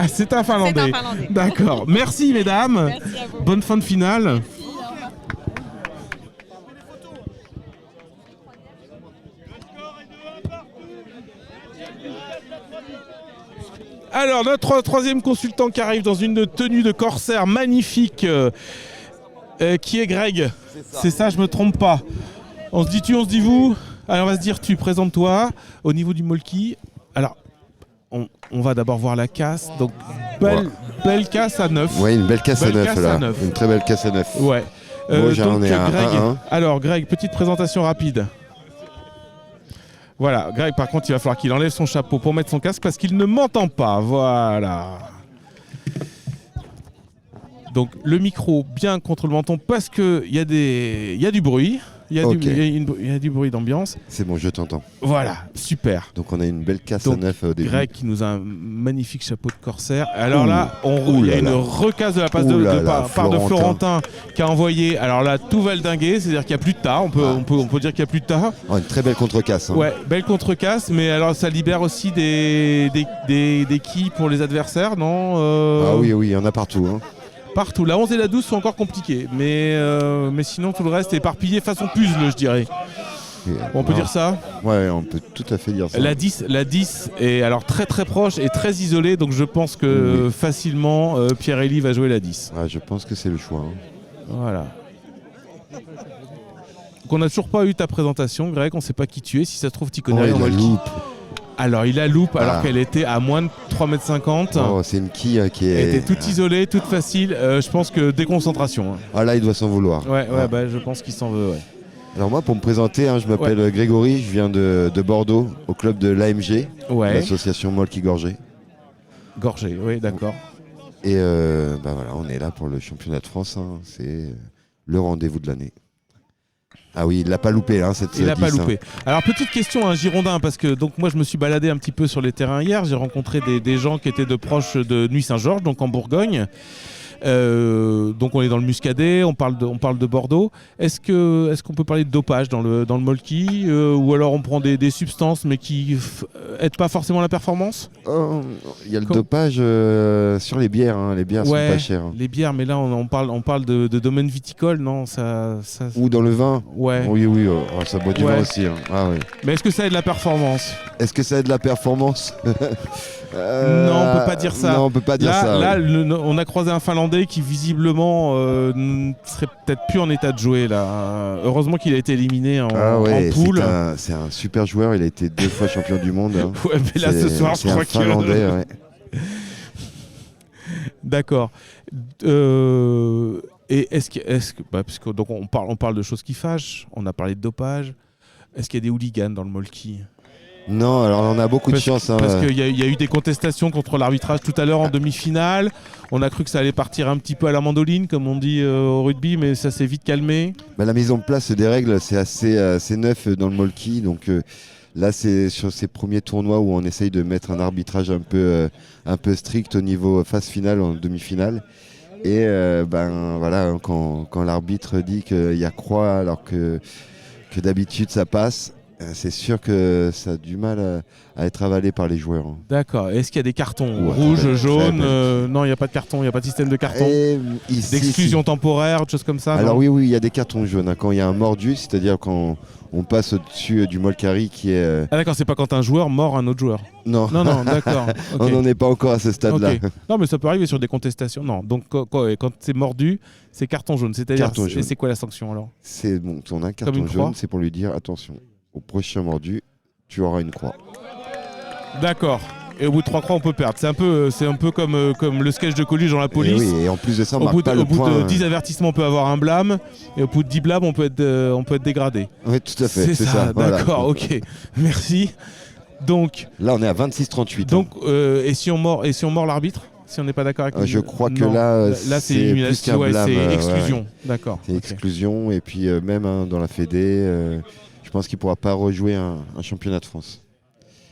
C'est un Finlandais. D'accord. Merci mesdames. Merci à vous. Bonne fin de finale. Alors, notre troisième consultant qui arrive dans une tenue de corsaire magnifique, qui est Greg. C'est ça, je me trompe pas. On se dit tu, on se dit vous. Alors, on va se dire tu, présente-toi au niveau du Molki. Alors, on va d'abord voir la casse. Donc, belle casse à 9. Oui, une belle casse à 9 là. Une très belle casse à 9. Ouais. Moi, j'en ai un Greg. 1-1. Alors, Greg, petite présentation rapide. Voilà, Greg, par contre, il va falloir qu'il enlève son chapeau pour mettre son casque parce qu'il ne m'entend pas. Voilà. Donc, le micro bien contre le menton parce qu'il y a du bruit. Il y a du bruit d'ambiance. C'est bon, je t'entends. Voilà, super. Donc, on a une belle casse à 9 au début. Greg qui nous a un magnifique chapeau de corsaire. Alors là, il y a une recasse de la part de Florentin qui a envoyé. Alors là, tout va le dinguer, c'est-à-dire qu'il n'y a plus de tas. On peut dire qu'il n'y a plus de tas. Oh, une très belle contre-casse. Hein. Ouais, belle contre-casse, mais alors ça libère aussi des quilles pour les adversaires, non Ah oui, il y en a partout. Hein. Partout. La 11 et la 12 sont encore compliquées, mais sinon tout le reste est éparpillé façon puzzle, je dirais. On peut dire ça? Ouais, on peut tout à fait dire ça. La 10 est alors très très proche et très isolée, donc je pense que facilement Pierre-Élie va jouer la 10. Ouais, je pense que c'est le choix. Hein. Voilà. Donc on n'a toujours pas eu ta présentation, Greg, on ne sait pas qui tu es, si ça se trouve tu connais rien. Alors il a loupe alors qu'elle était à moins de 3,50 m. Oh, c'est une quille qui est... Elle était toute isolée, toute facile. Je pense que déconcentration. Hein. Ah là, il doit s'en vouloir. Ouais, je pense qu'il s'en veut. Ouais. Alors moi, pour me présenter, je m'appelle Grégory, je viens de Bordeaux, au club de l'AMG, l'association Molki Gorgé. Gorgé, oui, d'accord. Et voilà, on est là pour le championnat de France. Hein. C'est le rendez-vous de l'année. Ah oui, il l'a pas loupé cette Il l'a pas loupé. Alors petite question à un Girondin, parce que donc moi je me suis baladé un petit peu sur les terrains hier, j'ai rencontré des gens qui étaient de proches de Nuit-Saint-Georges, donc en Bourgogne. Donc on est dans le Muscadet, on parle de Bordeaux. Est-ce qu'on peut parler de dopage dans le Molki ou alors on prend des substances mais qui aident pas forcément la performance? Il y a le dopage sur les bières, hein. Les bières sont pas chères. Hein. Les bières, mais là on parle de domaine viticole, non ça... Ou dans le vin. Ouais. Oui, ça boit du vin aussi. Hein. Ah, ouais. Mais est-ce que ça aide la performance? Est-ce que ça aide la performance? Non, on peut pas dire ça. Non, on peut pas dire ça. Là, on a croisé un Finlandais qui visiblement ne serait peut-être plus en état de jouer là. Heureusement qu'il a été éliminé en poule. C'est un super joueur. Il a été 2 fois champion du monde. Hein. Ouais, mais là ce soir, je crois qu'il. Finlandais. Ouais. D'accord. Et est-ce que puisque donc on parle de choses qui fâchent. On a parlé de dopage. Est-ce qu'il y a des hooligans dans le Molki? Non, alors on a beaucoup de chance. Parce qu'il y a eu des contestations contre l'arbitrage tout à l'heure en demi-finale. On a cru que ça allait partir un petit peu à la mandoline, comme on dit au rugby, mais ça s'est vite calmé. La mise en place des règles, c'est assez neuf dans le molki. Donc là, c'est sur ces premiers tournois où on essaye de mettre un arbitrage un peu strict au niveau phase finale, en demi-finale. Et voilà, quand l'arbitre dit qu'il y a croix alors que d'habitude ça passe, c'est sûr que ça a du mal à être avalé par les joueurs. D'accord. Est-ce qu'il y a des cartons rouges, jaunes Non, il n'y a pas de carton, il n'y a pas de système de carton. D'exclusion temporaire, des choses comme ça. Alors oui, il y a des cartons jaunes. Quand il y a un mordu, c'est-à-dire quand on passe au-dessus du molkari qui est... Ah d'accord, c'est pas quand un joueur mord un autre joueur. Non, d'accord. Okay. On n'en est pas encore à ce stade-là. Okay. Non, mais ça peut arriver sur des contestations. Non, donc quand c'est mordu, c'est carton jaune. C'est-à-dire, c'est quoi la sanction alors ? On a un carton jaune, c'est pour lui dire attention. Au prochain mordu, tu auras une croix. D'accord. Et au bout de 3 croix, on peut perdre. C'est un peu comme le sketch de Coluche dans la police. Et en plus de ça, au bout de 10 avertissements, on peut avoir un blâme. Et au bout de 10 blâmes, on peut être dégradé. Oui, tout à fait. C'est ça. D'accord, voilà. Ok. Merci. Donc, là, on est à 26-38. Donc, et si on mord l'arbitre ? Si on n'est pas d'accord avec je crois que là c'est élimination, c'est exclusion. Ouais. D'accord. C'est exclusion. Et puis, même dans la Fédé... je pense qu'il ne pourra pas rejouer un championnat de France.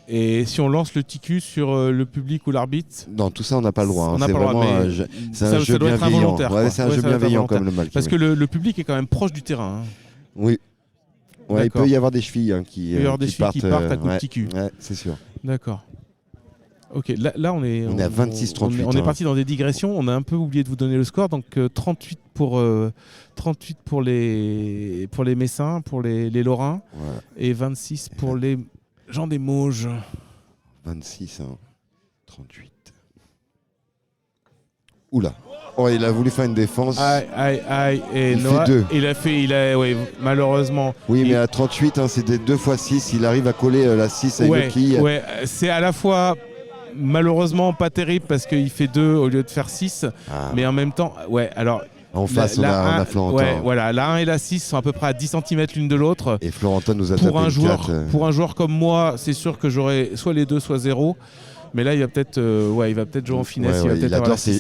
Et si on lance le TQ sur le public ou l'arbitre ? Non, tout ça, on n'a pas le droit. C'est vraiment un jeu bienveillant. C'est un jeu bienveillant comme le mal. Parce que le public est quand même proche du terrain. Oui. Ouais, il peut y avoir des chevilles qui partent à coup de TQ. Ouais, c'est sûr. D'accord. Ok, là on est à 26-38. On est parti dans des digressions. On a un peu oublié de vous donner le score. Donc 38 pour les Messins, pour les Lorrains, voilà. Et 26 pour les gens des Mauges. 26, 38. Oula. Oh, il a voulu faire une défense. Aïe. Et il Noah, fait 2. Ouais, malheureusement. Oui, mais à 38, c'est des 2 x 6. Il arrive à coller la 6 avec le quille. Ouais, c'est à la fois... Malheureusement pas terrible parce qu'il fait 2 au lieu de faire 6, mais en même temps, alors en face on a Florentin. Ouais, voilà, la 1 et la 6 sont à peu près à 10 cm l'une de l'autre. Et Florentin nous a tapé pour un joueur comme moi, c'est sûr que j'aurais soit les 2 soit 0. Mais là, il va peut-être jouer en finesse.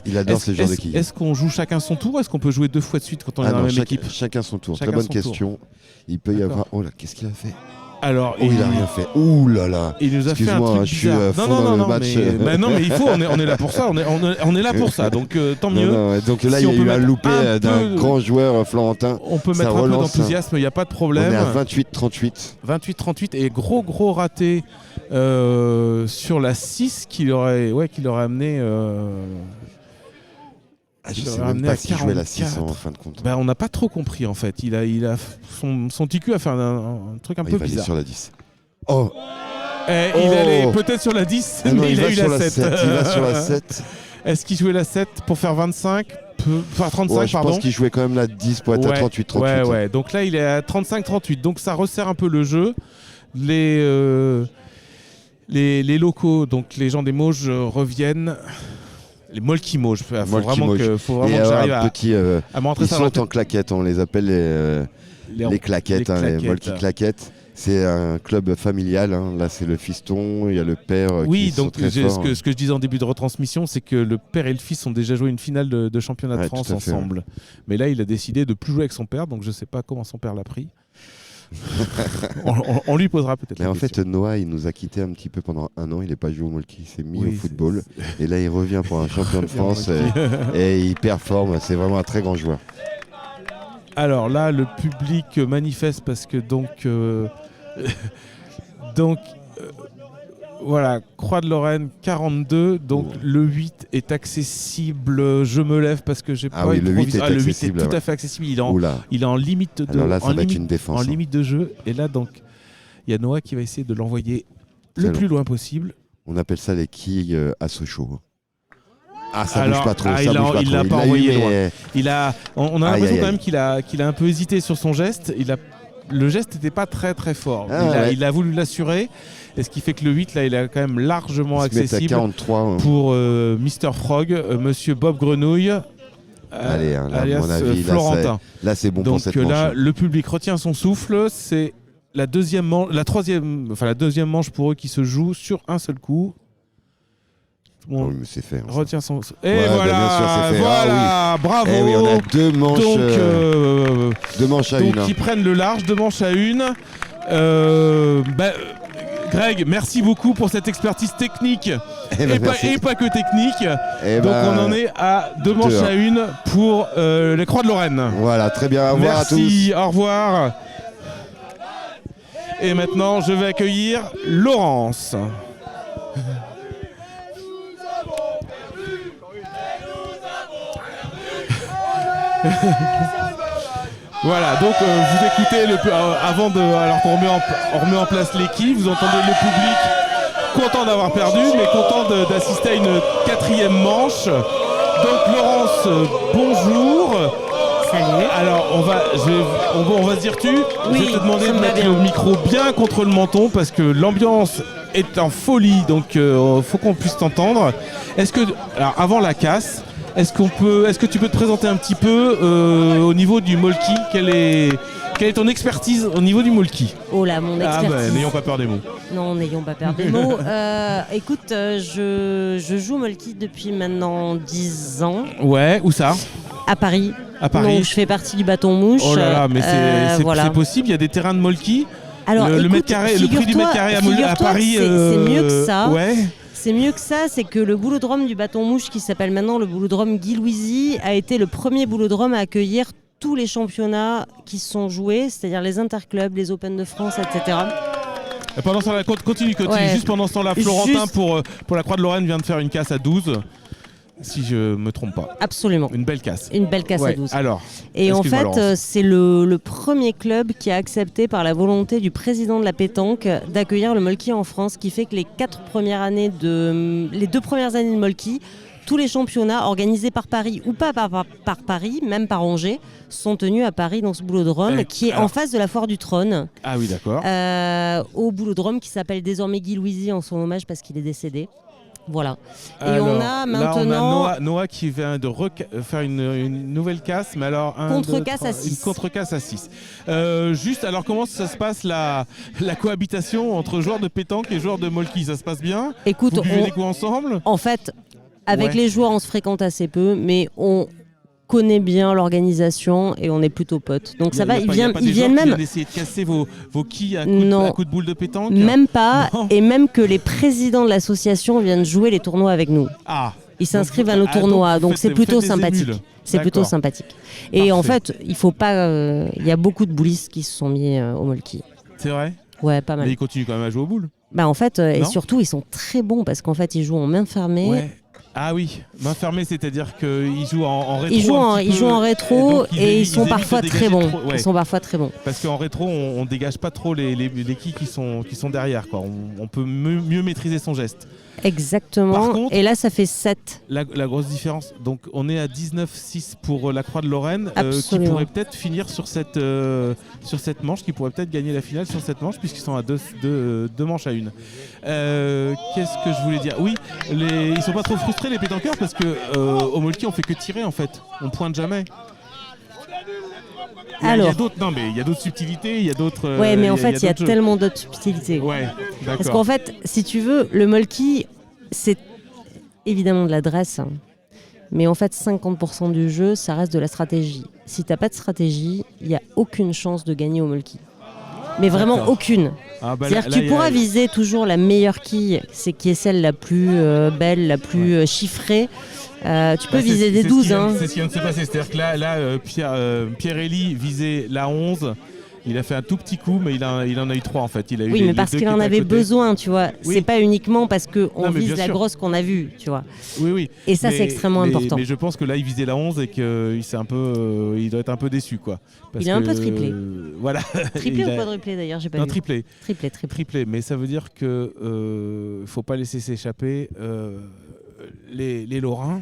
Il adore ce genre de quilles. Est-ce qu'on joue chacun son tour ou est-ce qu'on peut jouer 2 fois de suite quand on est dans la même équipe ? Chacun son tour. Très bonne question. Il peut y avoir... Oh là, qu'est-ce qu'il a fait ? Alors, il a rien fait. Ouh là là. Il nous a fait un truc bizarre. Non, mais il faut. On est là pour ça. On est là pour ça. Donc tant mieux. Donc là, il y a eu un loupé d'un grand joueur florentin. On peut mettre un peu d'enthousiasme. Il n'y a pas de problème. On est à 28-38. 28-38 et gros raté sur la 6 qui l'aurait amené. Je ne sais même pas s'il jouait la 6 en fin de compte. On n'a pas trop compris en fait. Il a son TQ a fait un truc un peu bizarre. Il va aller sur la 10. Oh. Il allait peut-être sur la 10, mais il a eu la 7. Il va sur la 7. Est-ce qu'il jouait la 7 pour faire 25 Enfin 35, je pense qu'il jouait quand même la 10 pour être à 38-38. Ouais. Donc là, il est à 35-38. Donc ça resserre un peu le jeu. Les locaux, donc les gens des Mauges reviennent. Les Molki-Mauges, il faut vraiment que j'arrive à me rentrer ça. Ils sont en claquettes, on les appelle les claquettes, les Molki-claquettes. C'est un club familial, là c'est le fiston, il y a le père qui sont très forts. Ce que je disais en début de retransmission, c'est que le père et le fils ont déjà joué une finale de championnat de France ensemble. Mais là il a décidé de plus jouer avec son père, donc je ne sais pas comment son père l'a pris. on lui posera peut-être. Mais en fait, Noah, il nous a quitté un petit peu pendant 1 an. Il n'est pas joué au molki, il s'est mis au football. Et là, il revient pour un champion de France et il performe. C'est vraiment un très grand joueur. Alors là, le public manifeste parce que voilà, Croix de Lorraine 42, donc le 8 est accessible. Je me lève parce que j'ai pas le 8 est le 8 est tout à fait accessible. Il est en limite de. Alors là, ça va être une défense. En limite de jeu. Et là, donc, il y a Noah qui va essayer de l'envoyer le plus loin possible. On appelle ça les quilles à Sochaux. Ça bouge pas trop. Il l'a pas envoyé loin. On a l'impression quand même qu'il a un peu hésité sur son geste. Le geste n'était pas très très fort. Il a voulu l'assurer. Et ce qui fait que le 8, là, il est quand même largement accessible 43, pour Mr. Frog, Monsieur Bob Grenouille, alias Florentin. Là, c'est bon donc, pour cette manche. Là, le public retient son souffle. C'est la deuxième manche pour eux qui se joue sur un seul coup. Bon, oui, mais c'est fait. Retient son. Et voilà, bien sûr, c'est fait. voilà, bravo. Oui, on a deux manches. Donc, deux manches à une. Donc, ils prennent le large, 2 manches à une. Greg, merci beaucoup pour cette expertise technique et pas que technique. Donc on en est à 2 manches à une pour les Croix de Lorraine. Voilà, très bien, au revoir à tous. Merci, au revoir. Et maintenant je vais accueillir Laurence. Voilà, donc vous écoutez avant de, alors qu'on remet en place l'équipe, vous entendez le public content d'avoir perdu, mais content d'assister à une 4e manche. Donc Laurence, bonjour. Salut. Alors on va se dire tu. Oui, je vais te demander de mettre le micro bien contre le menton parce que l'ambiance est en folie, donc faut qu'on puisse t'entendre. Alors avant la casse, est-ce que tu peux te présenter un petit peu au niveau du molki? Quelle est ton expertise au niveau du molki? Oh là, mon expertise. N'ayons pas peur des mots. Non, n'ayons pas peur des mots. Écoute, je joue au molki depuis maintenant 10 ans. Ouais, où ça? À Paris. À Paris. Donc je fais partie du bâton mouche. Oh là là, mais c'est possible, il y a des terrains de molki. Alors, le prix du mètre carré à Paris. C'est mieux que ça. Ouais. C'est mieux que ça, c'est que le boulodrome du Bâton Mouche, qui s'appelle maintenant le boulodrome Guy Louisy, a été le premier boulodrome à accueillir tous les championnats qui se sont joués, c'est-à-dire les interclubs, les Open de France, etc. Et pendant ce temps-là, continue. Ouais. Juste pendant ce temps-là, Florentin pour la Croix de Lorraine vient de faire une casse à 12. Si je me trompe pas. Absolument. Une belle casse. Une belle casse à 12. Alors, et en fait, c'est le premier club qui a accepté par la volonté du président de la pétanque d'accueillir le molki en France, qui fait que les 2 premières années de molki, tous les championnats organisés par Paris ou pas par Paris, même par Angers, sont tenus à Paris dans ce boulodrome qui est en face de la Foire du Trône. Ah oui, d'accord. Au boulodrome qui s'appelle désormais Guy Louisy en son hommage parce qu'il est décédé. Voilà. Et alors, on a maintenant... Là, on a Noah qui vient de faire une nouvelle casse, mais alors... Contre-casse à 6. Une contre-casse à 6. Juste, alors comment ça se passe la cohabitation entre joueurs de pétanque et joueurs de molki? Ça se passe bien? Écoute, vous buvez des coups ensemble? En fait, avec les joueurs, on se fréquente assez peu, mais on connaît bien l'organisation et on est plutôt potes. Donc ça va, ils viennent même essayer de casser vos quilles à coup de boule de pétanque. Même pas, et même que les présidents de l'association viennent jouer les tournois avec nous. Ah. Ils s'inscrivent à nos tournois, donc c'est plutôt sympathique. C'est plutôt sympathique. Et en fait, il faut pas. Il y a beaucoup de boulistes qui se sont mis au molki. C'est vrai? Ouais, pas mal. Mais ils continuent quand même à jouer aux boules. Bah en fait, et surtout ils sont très bons parce qu'en fait ils jouent en main fermée. Ouais. Ah oui, main fermée, c'est-à-dire qu'ils jouent en rétro. Ils jouent en rétro et ils sont parfois très bons. Ils sont parfois très bons. Parce qu'en rétro, on dégage pas trop les quilles qui sont derrière, quoi. On peut mieux maîtriser son geste. Exactement. Par contre, et là, ça fait 7. La grosse différence, donc on est à 19-6 pour la Croix de Lorraine, qui pourrait peut-être finir sur cette manche, qui pourrait peut-être gagner la finale sur cette manche, puisqu'ils sont à 2 manches à 1. Qu'est-ce que je voulais dire? Oui, ils sont pas trop frustrés les pétanqueurs, parce que au molki, on fait que tirer en fait, on pointe jamais. Il y a d'autres subtilités, il y a d'autres... Ouais, mais en fait, il y a tellement d'autres subtilités. Ouais, d'accord. Parce qu'en fait, si tu veux, le molki, c'est évidemment de l'adresse, mais en fait, 50% du jeu, ça reste de la stratégie. Si t'as pas de stratégie, il n'y a aucune chance de gagner au molki. Mais vraiment aucune. C'est-à-dire que tu pourras viser toujours la meilleure quille, c'est qui est celle la plus belle, la plus chiffrée. Tu peux viser des 12. C'est ce qui vient de se passer. C'est-à-dire que là Pierre-Élie visait la 11. Il a fait un tout petit coup, mais il en a eu 3 en fait. Oui, mais parce qu'il en avait besoin, tu vois. Oui. C'est pas uniquement parce qu'on vise la grosse qu'on a vue, tu vois. Oui. Et ça, c'est extrêmement important. Mais je pense que là, il visait la 11 et qu'il il doit être un peu déçu, quoi. Il est un peu triplé. Voilà. Triplé ou quadruplé d'ailleurs, j'ai pas vu. Triplé. Triplé. Mais ça veut dire que faut pas laisser s'échapper les Lorrains.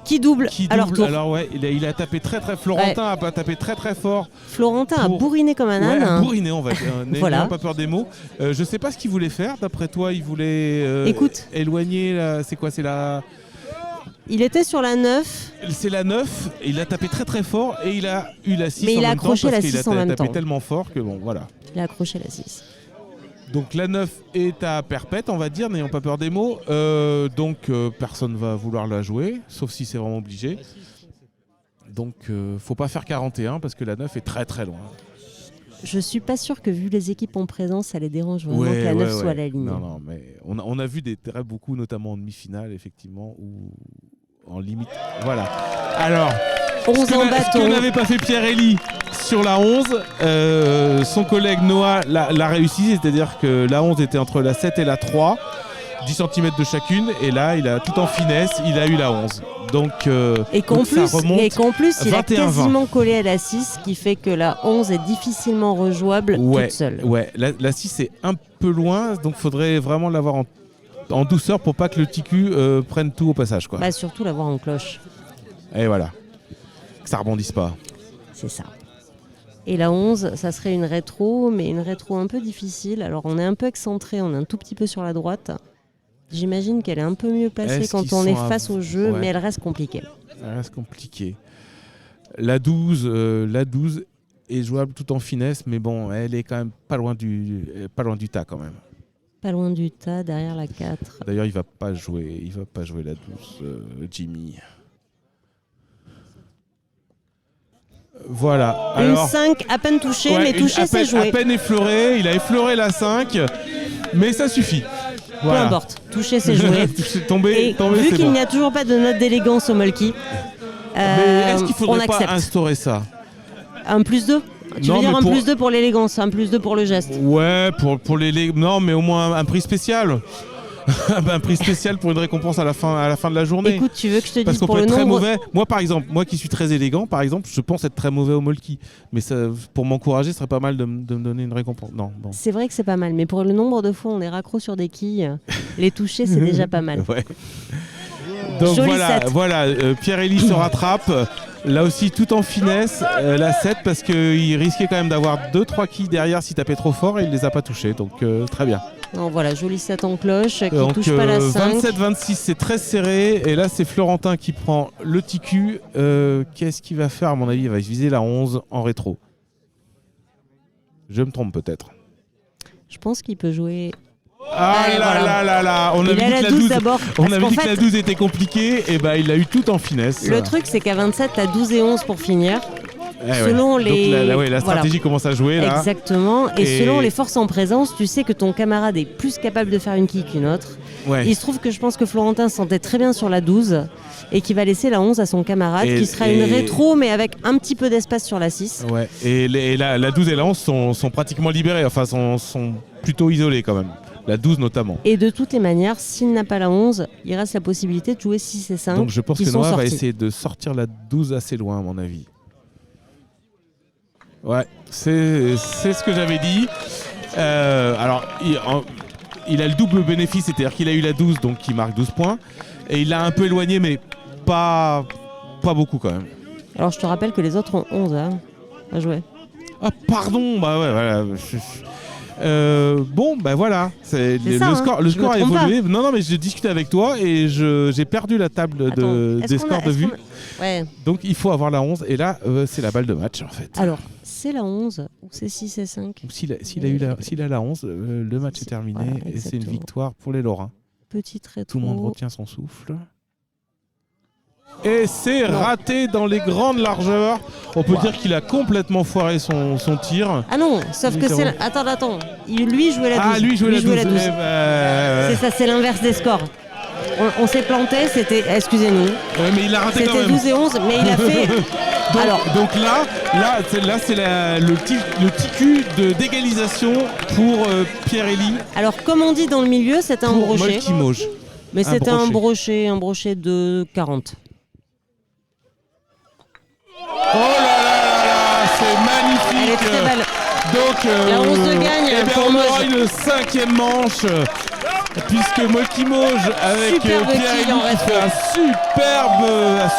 Qui double à leur tour. Alors ouais, il a tapé très très. Florentin a tapé très très fort. Florentin a bourriné comme un âne. A bourriné, on va dire. N'ayons pas peur des mots. Je sais pas ce qu'il voulait faire. D'après toi, il voulait éloigner. C'est quoi? C'est Il était sur la 9. C'est la 9, il a tapé très très fort et il a eu la 6 mais en il a même temps accroché parce la 6 qu'il en a même tapé temps. tellement fort que bon, voilà. Il a accroché la 6. Donc la 9 est à perpète, on va dire, n'ayons pas peur des mots. Donc personne va vouloir la jouer, sauf si c'est vraiment obligé. Donc faut pas faire 41 parce que la 9 est très très loin. Je suis pas sûr que vu les équipes en présence, ça les dérange vraiment que la 9 soit à la ligne. Non, mais on a vu des très beaucoup, notamment en demi-finale, effectivement, ou en limite. Voilà. Alors, 11 en bâton. Ce que n'avait pas fait Pierre-Élie sur la 11, son collègue Noah l'a réussi, c'est-à-dire que la 11 était entre la 7 et la 3, 10 cm de chacune, et là, il a tout en finesse, il a eu la 11. Donc, et qu'en plus, il a quasiment 20. Collé à la 6, ce qui fait que la 11 est difficilement rejouable toute seule. Ouais, la 6 est un peu loin, donc il faudrait vraiment l'avoir en douceur pour pas que le TQ prenne tout au passage, quoi. Bah, surtout l'avoir en cloche. Et voilà, que ça rebondisse pas. C'est ça. Et la 11, ça serait une rétro, mais une rétro un peu difficile. Alors on est un peu excentré, on est un tout petit peu sur la droite. J'imagine qu'elle est un peu mieux placée quand on est face au jeu, mais elle reste compliquée. Elle reste compliquée. La 12 est jouable tout en finesse, mais bon, elle est quand même pas loin du tas quand même. Pas loin du tas, derrière la 4. D'ailleurs, il va pas jouer la 12, Jimmy. Voilà. Alors, une 5 à peine touchée, mais touchée c'est joué. À peine effleuré, il a effleuré la 5, mais ça suffit. Voilà. Peu importe, toucher c'est joué. Tombé, vu qu'il n'y a toujours pas de note d'élégance au Molki, mais est-ce qu'il faudrait pas instaurer ça ? Un +2 ? Tu veux dire un +2 pour l'élégance, un +2 pour le geste ? Ouais, pour l'élégance. Non, mais au moins un prix spécial. Un prix spécial pour une récompense à la fin de la journée. Écoute, tu veux que je te dise parce qu'on pour peut le être très nombre... mauvais. Moi, par exemple, moi qui suis très élégant, par exemple, je pense être très mauvais au Molki. Mais ça, pour m'encourager, ce serait pas mal de me donner une récompense. Non, bon. C'est vrai que c'est pas mal, mais pour le nombre de fois on est raccro sur des quilles, les toucher c'est déjà pas mal. Ouais. Donc Jolie voilà, Pierre-Élie se rattrape. Là aussi, tout en finesse, la 7, parce qu'il risquait quand même d'avoir 2-3 quilles derrière s'il tapait trop fort et il les a pas touchés. Donc très bien. Non, voilà, joli 7 en cloche qui touche pas la 5. 27-26, c'est très serré. Et là, c'est Florentin qui prend le TQ. Qu'est-ce qu'il va faire ? À mon avis, il va viser la 11 en rétro. Je me trompe peut-être. Je pense qu'il peut jouer... là. On avait dit que la 12 était compliquée. Et bah, il l'a eu tout en finesse. Le truc, c'est qu'à 27, t'as 12 et 11 pour finir. Selon les... Donc la stratégie commence à jouer là. Exactement. Et selon les forces en présence, tu sais que ton camarade est plus capable de faire une quille qu'une autre. Ouais. Il se trouve que je pense que Florentin se sentait très bien sur la 12 et qui va laisser la 11 à son camarade qui sera une rétro mais avec un petit peu d'espace sur la 6. Ouais. Et la 12 et la 11 sont pratiquement libérés, enfin sont plutôt isolés quand même. La 12 notamment. Et de toutes les manières, s'il n'a pas la 11, il reste la possibilité de jouer 6 et 5. Donc je pense que Noah va essayer de sortir la 12 assez loin à mon avis. Ouais, c'est ce que j'avais dit. Alors, il a le double bénéfice, c'est-à-dire qu'il a eu la 12, donc il marque 12 points. Et il l'a un peu éloigné, mais pas beaucoup quand même. Alors, je te rappelle que les autres ont 11 à jouer. Ah, pardon, bah ouais, voilà. Bon, ben voilà, le score a évolué. Pas. Non, mais j'ai discuté avec toi et j'ai perdu la table des scores de vue. Ouais. Donc il faut avoir la 11 et là, c'est la balle de match en fait. Alors, c'est la 11 ou c'est 6 et 5 ? S'il a la 11, le match est terminé et c'est une victoire pour les Lorrains. Petite rétro. Tout le monde retient son souffle. Et c'est raté dans les grandes largeurs. On peut dire qu'il a complètement foiré son tir. Ah non, sauf que c'est... Attends. Lui jouait la 12. Ah, lui jouait la 12. C'est ça, c'est l'inverse des scores. On s'est planté, c'était... Excusez-nous. Ouais, mais il a raté quand même. C'était 12 et 11, mais il a fait... donc là c'est le TQ d'égalisation pour Pierre-Élie. Alors, comme on dit dans le milieu, c'était un brochet. Molki-Mauge. Mais c'était un brochet de 40. Oh là, c'est magnifique. Elle est très belle. Donc, la 11 de gagne pour on Mauge. aura une 5e manche, puisque Molki-Mauge avec Pierre-Élie qui fait un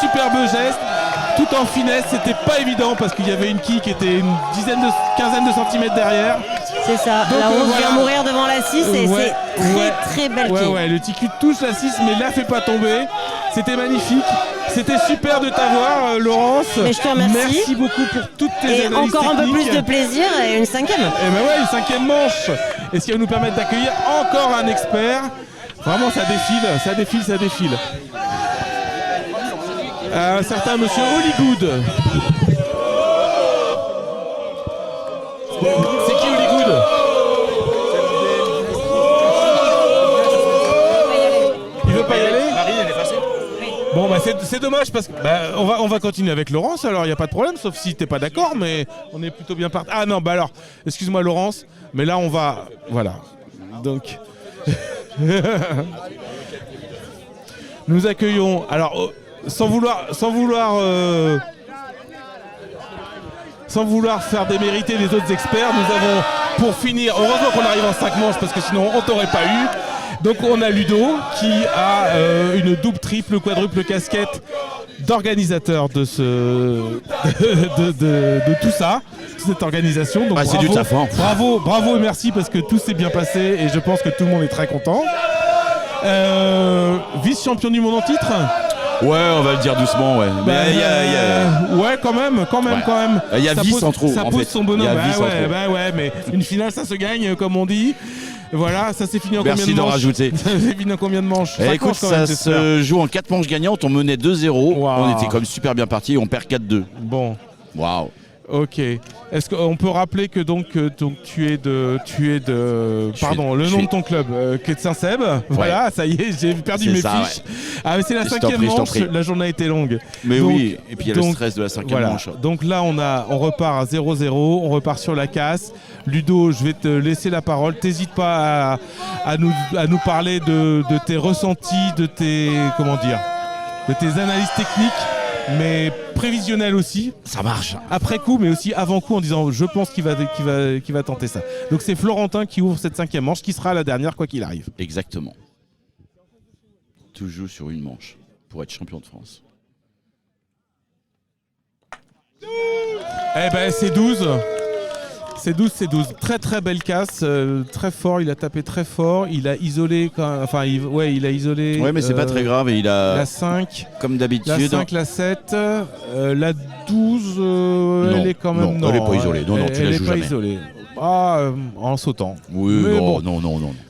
superbe geste, tout en finesse. C'était pas évident parce qu'il y avait une quille qui était une quinzaine de centimètres derrière. C'est ça, donc, la 11 vient mourir devant la 6 et c'est très belle quille. Ouais, le TQ touche la 6 mais la fait pas tomber. C'était magnifique. C'était super de t'avoir, Laurence. Mais je te remercie. Merci beaucoup pour toutes tes Et analyses encore un peu techniques. plus de plaisir et une 5e. Et ben ouais, une 5e manche. Et ce qui va nous permettre d'accueillir encore un expert. Vraiment, ça défile. Un certain monsieur Hollywood. C'est qui Hollywood? Il veut pas y aller? Marine, elle est passée. Bon bah c'est dommage parce que on va continuer avec Laurence, alors il n'y a pas de problème, sauf si t'es pas d'accord, mais on est plutôt bien parti. Ah non, bah alors, excuse-moi Laurence, mais là on va... Voilà. Donc... Nous accueillons... Alors, sans vouloir faire démériter les autres experts, nous avons, pour finir, heureusement qu'on arrive en 5 manches parce que sinon on t'aurait pas eu. Donc on a Ludo qui a une double, triple, quadruple casquette d'organisateur de tout ça, de cette organisation. Donc c'est du taf, hein. Bravo et merci parce que tout s'est bien passé et je pense que tout le monde est très content. Vice-champion du monde en titre. Ouais, on va le dire doucement, ouais. Ouais, quand même. Il y a vice en trop. Ça en pose fait. son bonhomme. Il y a vice en trop. Ouais, mais une finale, ça se gagne, comme on dit. Voilà, ça s'est fini en Merci combien de manches? rajouter. Ça s'est fini en combien de manches? Écoute, ça se joue en 4 manches gagnantes. On menait 2-0. Wow. On était comme super bien partis. On perd 4-2. Bon. Waouh. Ok. Est-ce qu'on peut rappeler que donc tu es de le nom de ton club qui est de Saint-Seb. Voilà, ça y est, j'ai perdu mes fiches. Ouais. Ah mais c'est la 5e manche, la journée a été longue. Mais donc, oui, et puis il y a le stress de la 5e manche. Donc là on repart à 0-0, on repart sur la casse. Ludo, je vais te laisser la parole. T'hésites pas à nous parler de tes ressentis, de tes analyses techniques. Mais prévisionnel aussi. Ça marche. Après coup, mais aussi avant coup en disant je pense qu'il va tenter ça. Donc c'est Florentin qui ouvre cette 5e manche qui sera la dernière quoi qu'il arrive. Exactement. Tout joue sur une manche pour être champion de France. Eh ben c'est 12. C'est 12. Très très belle casse, très fort, il a tapé très fort, il a isolé il a isolé. Ouais mais c'est pas très grave et il a la 5, comme d'habitude. La 5, la 7, la 12, elle est quand même non, elle est pas isolée. Non, tu la joues jamais. Elle est pas isolée. En sautant. Oui, non.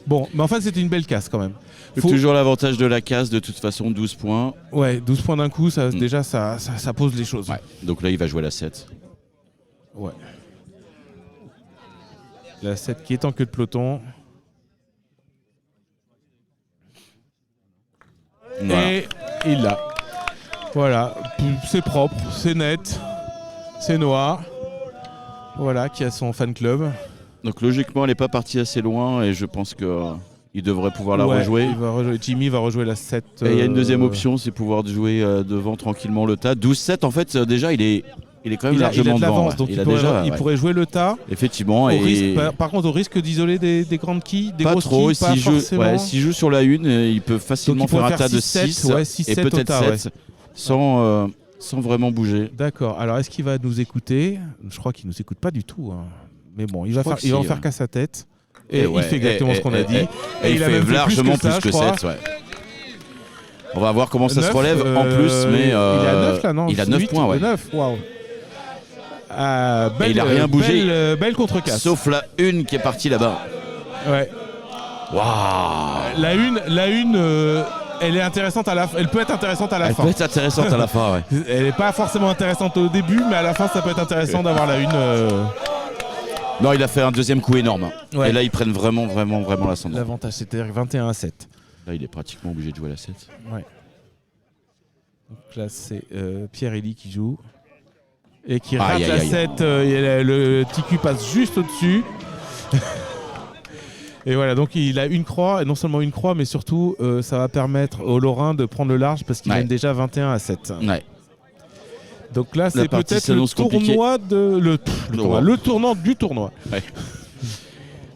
Bon, mais en fait c'était une belle casse quand même. Toujours l'avantage de la casse, de toute façon 12 points. Ouais, 12 points d'un coup, déjà ça pose les choses. Ouais. Donc là il va jouer la 7. Ouais. La 7 qui est en queue de peloton. Voilà. Et il l'a. Voilà, c'est propre, c'est net, c'est noir. Voilà, qui a son fan club. Donc logiquement, elle n'est pas partie assez loin et je pense qu'il devrait pouvoir la rejouer. Jimmy va rejouer la 7. Et il y a une deuxième option, c'est pouvoir jouer devant tranquillement le tas. 12-7, en fait, déjà, il est quand même largement devant. Donc il pourrait jouer le tas. Effectivement. Par contre, au risque d'isoler des grandes quilles, des grosses trop, quilles, pas forcément. S'il joue sur la 1, il peut facilement faire un tas de 6 et peut-être 7 sans vraiment bouger. D'accord. Alors, est-ce qu'il va nous écouter? Je crois qu'il nous écoute pas du tout. Hein. Mais bon, il va en faire qu'à sa tête. Et il fait exactement ce qu'on a dit. Et il fait largement plus que 7. On va voir comment ça se relève en plus. Mais il est à 9 là, non? Il a 9 points, ouais. 9, waouh. Il a rien bougé. Belle contre-casse. Sauf la 1 qui est partie là-bas. Ouais. Waouh. La 1, elle est intéressante elle peut être intéressante à la fin. Elle peut être intéressante à la fin, ouais. Elle n'est pas forcément intéressante au début, mais à la fin, ça peut être intéressant d'avoir la 1. Non, il a fait un deuxième coup énorme. Ouais. Et là, ils prennent vraiment l'ascendant. L'avantage, c'était 21-7. Là, il est pratiquement obligé de jouer la 7. Ouais. Donc là, c'est Pierre-Élie qui joue. Et qui rate la 7. Le TQ passe juste au-dessus. Et voilà, donc il a une croix, et non seulement une croix, mais surtout, ça va permettre aux Lorrains de prendre le large parce qu'ils mènent déjà 21-7. Ouais. Donc là, c'est peut-être le tournoi le tournant du tournoi. Ouais.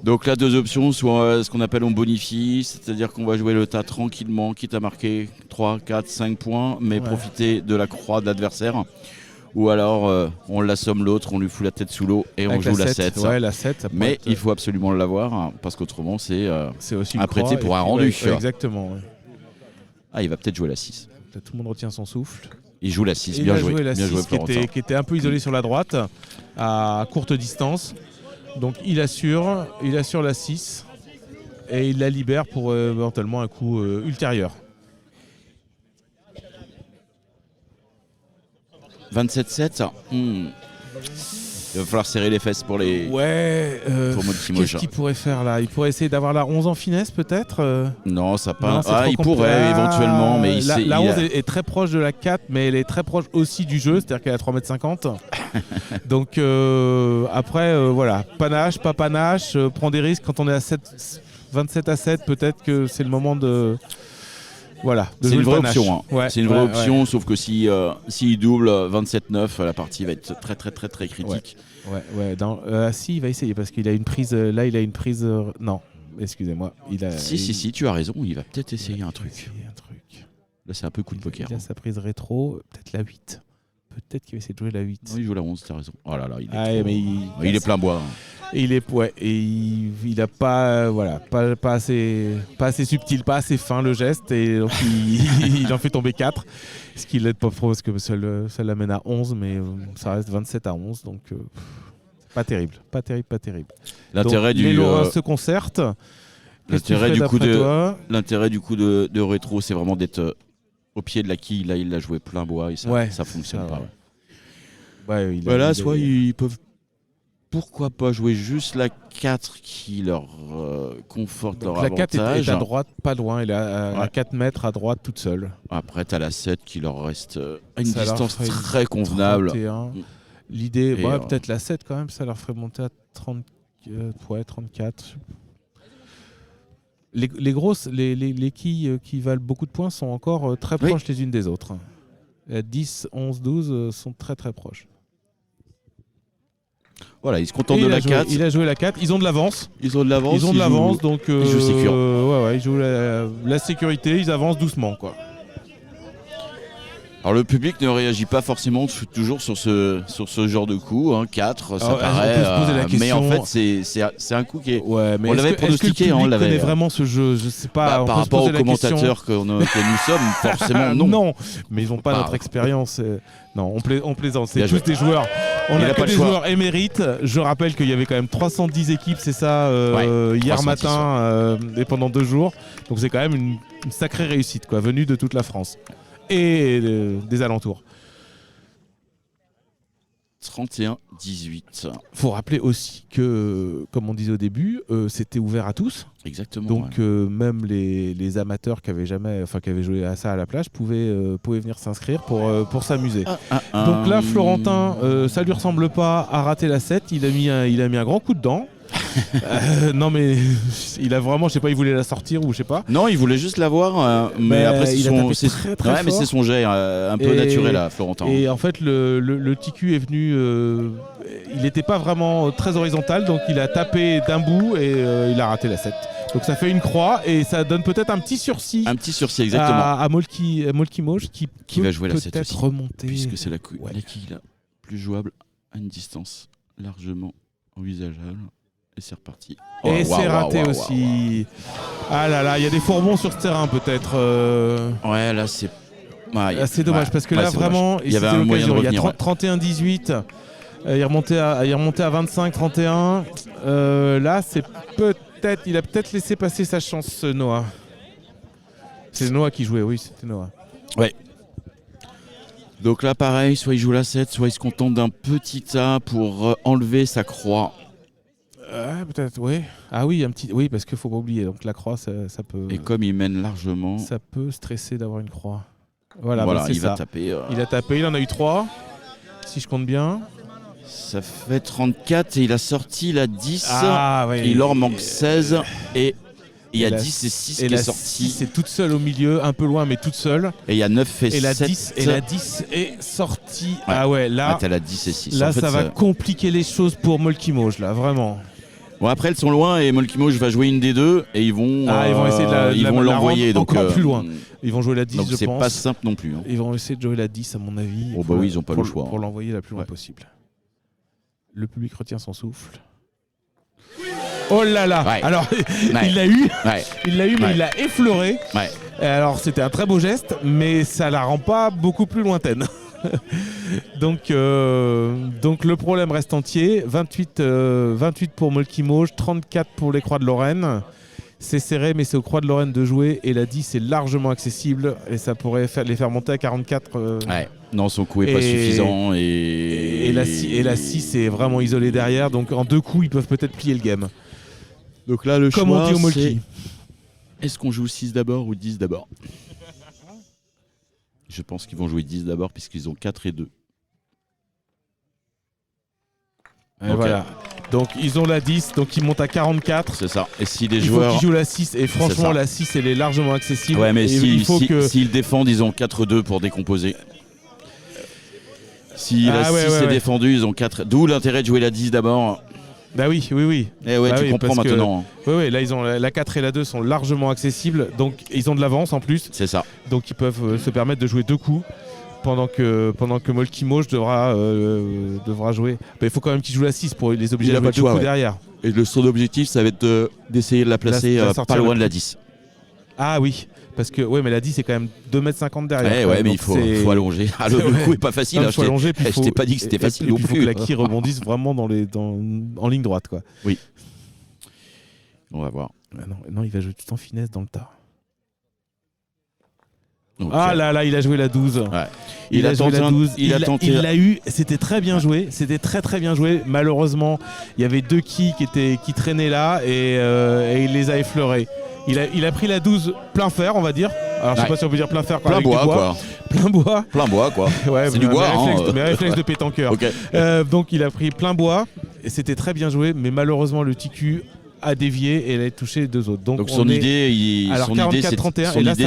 Donc là, 2 options, soit ce qu'on appelle on bonifie, c'est-à-dire qu'on va jouer le tas tranquillement, quitte à marquer 3, 4, 5 points, mais profiter de la croix de l'adversaire. Ou alors on l'assomme l'autre, on lui fout la tête sous l'eau et on joue la 7. Ouais, la 7 mais il faut absolument l'avoir, parce qu'autrement c'est un prêté pour un rendu. Exactement. Ouais. Ah, il va peut-être jouer la 6. Là, tout le monde retient son souffle. Il joue la 6, Et bien il a joué. joué la Bien 6 joué, qui était un peu isolé sur la droite, à courte distance. Donc il assure la 6 et il la libère pour éventuellement un coup ultérieur. 27-7. Il va falloir serrer les fesses pour les. Ouais. Qu'est-ce qu'il pourrait faire là? Il pourrait essayer d'avoir la 11 en finesse peut-être Non, ça pas. Non, il pourrait éventuellement, mais la 11 est très proche de la 4, mais elle est très proche aussi du jeu, c'est-à-dire qu'elle est à 3,50 m. Donc après, voilà, panache, pas panache, prend des risques quand on est à 27 à 7, peut-être que c'est le moment de. Voilà, c'est une vraie option. Hein. Ouais, c'est une vraie option, sauf que s'il double 27-9, la partie va être très très très très critique. Ouais. Si, il va essayer parce qu'il a une prise. Là, il a une prise. Non, excusez-moi. Si, tu as raison. Il va peut-être essayer un truc. Là, c'est un peu coup de poker. Il a sa prise rétro, peut-être la 8. Peut-être qu'il va essayer de jouer la 8. Non, il joue la 11, tu as raison. Oh là là, il est plein bois. Et il a pas assez subtil, pas assez fin le geste, et donc il en fait tomber 4, ce qui l'aide pas trop parce que ça l'amène à 11, mais ça reste 27 à 11, donc pas terrible. L'intérêt donc, les Lorrains se concertent. L'intérêt du coup de rétro, c'est vraiment d'être au pied de la quille. Là, il l'a joué plein bois et ça fonctionne pas. Voilà, soit ils peuvent. Pourquoi pas jouer juste la 4 qui leur conforte donc leur avantage. La 4 est à droite, pas loin, elle est à 4 mètres à droite toute seule. Après, tu as la 7 qui leur reste à une distance très convenable. 31. L'idée, peut-être la 7 quand même, ça leur ferait monter à 34. Les grosses, les quilles qui valent beaucoup de points sont encore très proches les unes des autres. 10, 11, 12 sont très très proches. Voilà, il se contente de la 4. Il a joué la 4. Ils ont de l'avance. Donc ils jouent sécure. Ils jouent la sécurité. Ils avancent doucement, quoi. Alors le public ne réagit pas forcément toujours sur ce genre de coup. 4, ça paraît. On peut se poser la question. Mais en fait, c'est un coup qui est. Ouais, mais on l'avait pronostiqué. On connaît vraiment ce jeu. Je sais pas. Par rapport aux commentateurs que nous sommes, forcément non. Non, mais ils n'ont pas notre expérience. Non, on plaisante. C'est tous des joueurs. On a que des joueurs émérites. Je rappelle qu'il y avait quand même 310 équipes, c'est ça, hier matin et pendant 2 jours. Donc c'est quand même une sacrée réussite, quoi, venue de toute la France et des alentours. 31-18. Faut rappeler aussi que, comme on disait au début, c'était ouvert à tous. Exactement. Donc même les amateurs qui avaient joué à ça à la plage pouvaient venir s'inscrire pour s'amuser. Donc là, Florentin, ça lui ressemble pas à rater la 7. Il a mis un grand coup dedans. Non mais il a vraiment, je sais pas, il voulait la sortir ou je sais pas. Non, il voulait juste la voir, mais après c'est son jet un peu naturel à Florentin. Et en fait le TQ est venu, il n'était pas vraiment très horizontal, donc il a tapé d'un bout et il a raté la 7. Donc ça fait une croix et ça donne peut-être un petit sursis. Un petit sursis, exactement. À Molki Moj qui va jouer la 7 aussi, remonter. Puisque c'est la quille la plus jouable à une distance largement envisageable. Et c'est reparti. C'est raté aussi. Ah là là, il y a des fourbons sur ce terrain peut-être. Ouais, là c'est. C'est dommage parce que là vraiment, il y avait un moyen de revenir. Il y a 31-18. Il est remonté à 25-31. Là, c'est peut-être. Il a peut-être laissé passer sa chance, Noah. C'est Noah qui jouait, oui, c'était Noah. Ouais. Donc là, pareil, soit il joue la 7, soit il se contente d'un petit A pour enlever sa croix. Peut-être, oui. Ah oui, oui, parce qu'il faut pas oublier. Donc la croix, ça peut. Et comme il mène largement, ça peut stresser d'avoir une croix. Voilà, il va taper. Il a tapé, il en a eu 3, si je compte bien. Ça fait 34 et il a sorti la 10. Oui. Il leur manque 16 et il y a 10 et 6 qui est sorti. C'est toute seule au milieu, un peu loin, mais toute seule. Et il y a 9 et 7. Et la 10 est sortie. Ouais. Ah ouais, là. T'as la 10 et 6. Là, en fait, ça va compliquer les choses pour Molki Moj, là, vraiment. Bon, après, elles sont loin et Molki Moj va jouer une des deux et ils vont essayer de l'envoyer encore plus loin. Ils vont jouer la 10, donc je pense. C'est pas simple non plus. Ils vont essayer de jouer la 10, à mon avis. Oui, ils n'ont pas le choix. Pour l'envoyer la plus loin possible. Le public retient son souffle. Oh là là. Alors, il l'a eu. Il l'a eu, mais il l'a effleuré. Alors c'était un très beau geste, mais ça la rend pas beaucoup plus lointaine. donc le problème reste entier. 28 pour Molki Mauges, 34 pour les Croix de Lorraine. C'est serré, mais c'est aux Croix de Lorraine de jouer. Et la 10 est largement accessible. Et ça pourrait les faire monter à 44. Ouais. Non, son coup est pas suffisant. Et la 6 est vraiment isolée derrière. Donc en 2 coups, ils peuvent peut-être plier le game. Donc là, le Comme choix, on dit au Molki. Est-ce qu'on joue 6 d'abord ou 10 d'abord? Je pense qu'ils vont jouer 10 d'abord puisqu'ils ont 4 et 2. Et okay. Voilà. Donc ils ont la 10, donc ils montent à 44. C'est ça. Et si les joueurs... faut qu'ils jouent la 6, et franchement la 6 elle est largement accessible. Ouais, mais s'ils défendent, ils ont 4-2 pour décomposer. Si la 6 est défendue, ils ont 4. D'où l'intérêt de jouer la 10 d'abord. Bah oui. Et ouais, tu comprends maintenant. Oui, là ils ont la 4 et la 2 sont largement accessibles, donc ils ont de l'avance en plus. C'est ça. Donc ils peuvent se permettre de jouer 2 coups pendant que Molki Mauges devra jouer. Il faut quand même qu'il joue la 6 pour les obliger à jouer 2 coups derrière. Et son objectif, ça va être d'essayer de la placer pas loin de la 10. Ah oui. Parce que mais la 10 c'est quand même 2,50 m derrière. Ouais, mais il faut allonger. Le coup est pas facile. Je t'ai pas dit que c'était facile non plus. Il faut que la quille rebondisse vraiment en ligne droite, quoi. Oui. On va voir. Non, il va jouer tout en finesse dans le tas. Okay. Ah là, il a joué la 12. Ouais. Il a joué la 12. Il l'a eu. C'était très bien joué. C'était très très bien joué. Malheureusement, il y avait 2 quilles qui traînaient là et il les a effleurés. Il a pris la 12 plein fer, on va dire. Alors je sais pas si on peut dire plein fer. Plein bois, quoi. Plein bois, quoi. Ouais, c'est du bois. Mes réflexes de pétanqueur. Okay. Donc il a pris plein bois. Et c'était très bien joué, mais malheureusement le TQ a dévié et elle a touché les 2 autres. Donc son idée,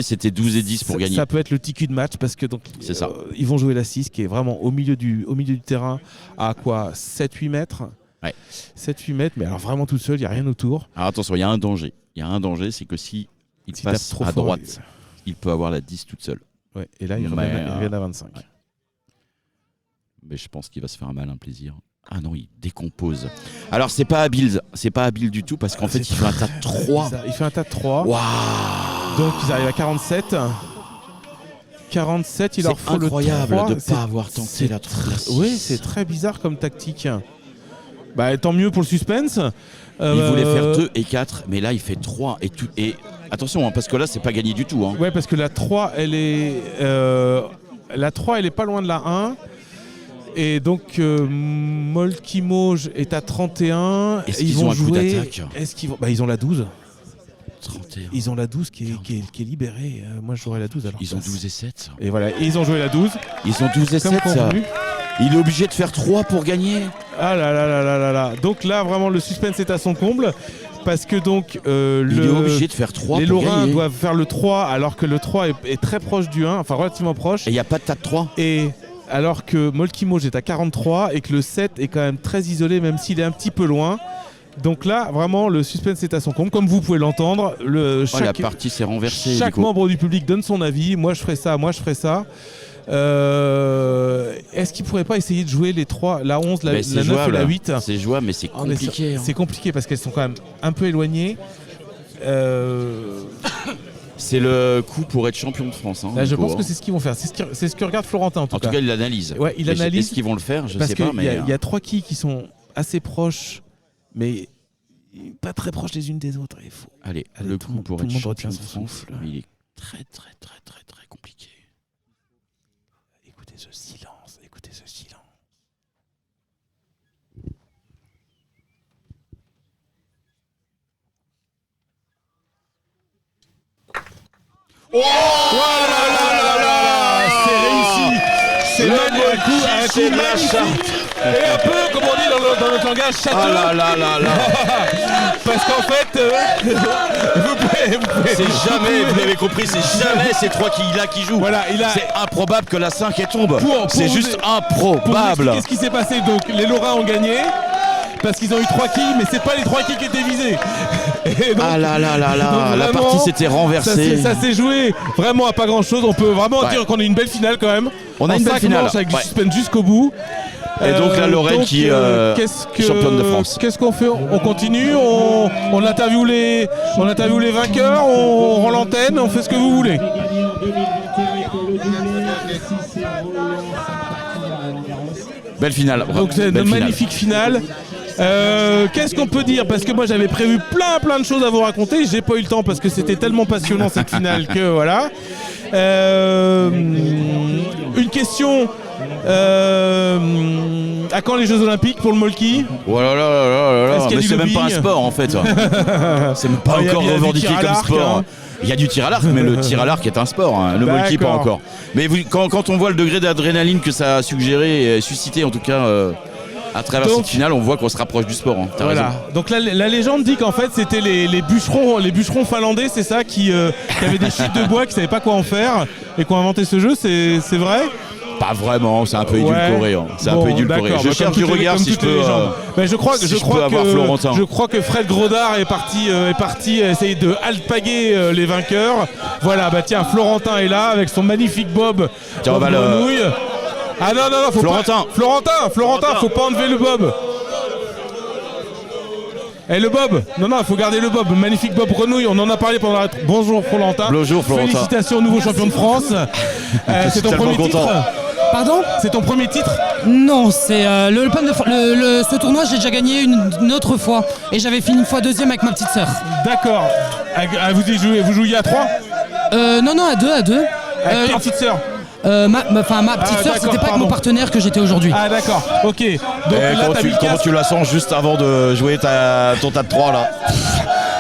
c'était 12 et 10 pour gagner. Ça peut être le TQ de match parce que c'est ça. Ils vont jouer la 6 qui est vraiment au milieu du terrain à quoi 7-8 mètres. Ouais. 7-8 mètres, mais alors vraiment tout seul, il n'y a rien autour. Alors attention, il y a un danger. C'est que si passe à droite, il peut avoir la 10 toute seule. Ouais, et là, il revient à 25. Ouais. Mais je pense qu'il va se faire un malin plaisir. Ah non, il décompose. Alors, c'est pas habile du tout parce qu'en fait, il fait un tas de 3. Il fait un tas de 3. Waouh. Donc, ils arrivent à 47. 47, il leur faut le 3. C'est incroyable de ne pas avoir tenté la 3. Oui, c'est très bizarre comme tactique. Bah, tant mieux pour le suspense. Il voulait faire 2 et 4, mais là il fait 3 et tout. Et attention, parce que là c'est pas gagné du tout. Ouais, parce que la 3 elle est pas loin de la 1. Et donc Molki Mauges est à 31. Est-ce qu'ils vont jouer. Est-ce qu'ils vont. Ils ont la 12. 31. Ils ont la 12 qui est libérée. Moi j'aurais la 12 alors. Ils ont 12 et 7. Et voilà, ils ont joué la 12. Ils ont 12 et 7 ça. Il est obligé de faire 3 pour gagner. Ah là. Donc là, vraiment, le suspense est à son comble. Parce que donc, il est obligé de faire 3 les pour Lorrains gagner. doivent faire le 3, alors que le 3 est très proche du 1, enfin relativement proche. Et il n'y a pas de tas de 3. Et alors que Molki Mauges est à 43 et que le 7 est quand même très isolé, même s'il est un petit peu loin. Donc là, vraiment, le suspense est à son comble. Comme vous pouvez l'entendre, la partie s'est renversée. Chaque membre du public donne son avis. Moi, je ferai ça. Est-ce qu'il pourrait pas essayer de jouer les 3, la 11, la 9 et la 8? C'est jouable, mais c'est compliqué. C'est compliqué parce qu'elles sont quand même un peu éloignées. C'est le coup pour être champion de France. Je pense que c'est ce qu'ils vont faire. C'est ce que regarde Florentin en tout cas. En tout cas, il l'analyse. Ouais, il analyse. Est-ce qu'ils vont le faire? Je parce sais pas. Il y a 3 quilles qui sont assez proches, mais pas très proches les unes des autres. Allez, le coup pour être champion de France, il est très compliqué. Écoutez ce silence. Oh là, c'est réussi. C'est un coup magnifique. Et un peu, comme on dit dans notre langage, châteux. Ah là. Parce qu'en fait, vous pouvez. Vous l'avez compris, c'est jamais ces 3 quilles-là qui jouent. Voilà, c'est improbable que la 5 elle tombe. C'est juste improbable. Qu'est-ce qui s'est passé? Donc, les Lorrains ont gagné. Parce qu'ils ont eu 3 quilles, mais c'est pas les 3 quilles qui étaient visées. Donc, la partie s'était renversée. Ça s'est joué vraiment à pas grand chose. On peut vraiment dire qu'on a une belle finale quand même. On a une belle finale avec du suspense jusqu'au bout. Et donc la Lorraine qui est championne de France. Qu'est-ce qu'on fait? On continue, on interviewe les vainqueurs, on rend l'antenne, on fait ce que vous voulez. Belle finale. Donc c'est une magnifique finale. Qu'est-ce qu'on peut dire? Parce que moi j'avais prévu plein de choses à vous raconter. J'ai pas eu le temps parce que c'était tellement passionnant cette finale que voilà. Une question. À quand les Jeux Olympiques pour le Molki? Oh là là, mais c'est même pas un sport en fait. C'est même pas encore revendiqué comme sport. Il y a du tir à l'arc, mais le tir à l'arc est un sport, hein. Le Molki pas encore. Mais quand on voit le degré d'adrénaline que ça a suggéré et suscité en tout cas à travers cette finale, on voit qu'on se rapproche du sport. Hein. Voilà. Donc la légende dit qu'en fait c'était les bûcherons finlandais, c'est ça, qui avaient des chiffres de bois, qui savaient pas quoi en faire et qui ont inventé ce jeu, c'est vrai? Pas vraiment, c'est un peu édulcoré. Hein. C'est un peu édulcoré. Je cherche du regard si je peux. Je crois que Fred Grodard est parti essayer de alpaguer les vainqueurs. Voilà, bah tiens, Florentin est là avec son magnifique bob. Tiens, on va grenouille. Ah non, faut Florentin. pas. Florentin, faut pas enlever le bob. Et le bob, non, il faut garder le bob, magnifique bob grenouille, on en a parlé pendant la... Bonjour Florentin. Bonjour Florentin. Félicitations au nouveau champion de France. C'est ton premier titre? Pardon? C'est ton premier titre? Non, c'est ce tournoi, j'ai déjà gagné une autre fois. Et j'avais fini une fois deuxième avec ma petite sœur. D'accord. Vous jouiez à 3? Non, à deux. Avec ta petite sœur? Ma petite sœur, c'était pas avec mon partenaire que j'étais aujourd'hui. Ah d'accord, ok. Donc là, comment tu la sens juste avant de jouer ton tas de 3 là?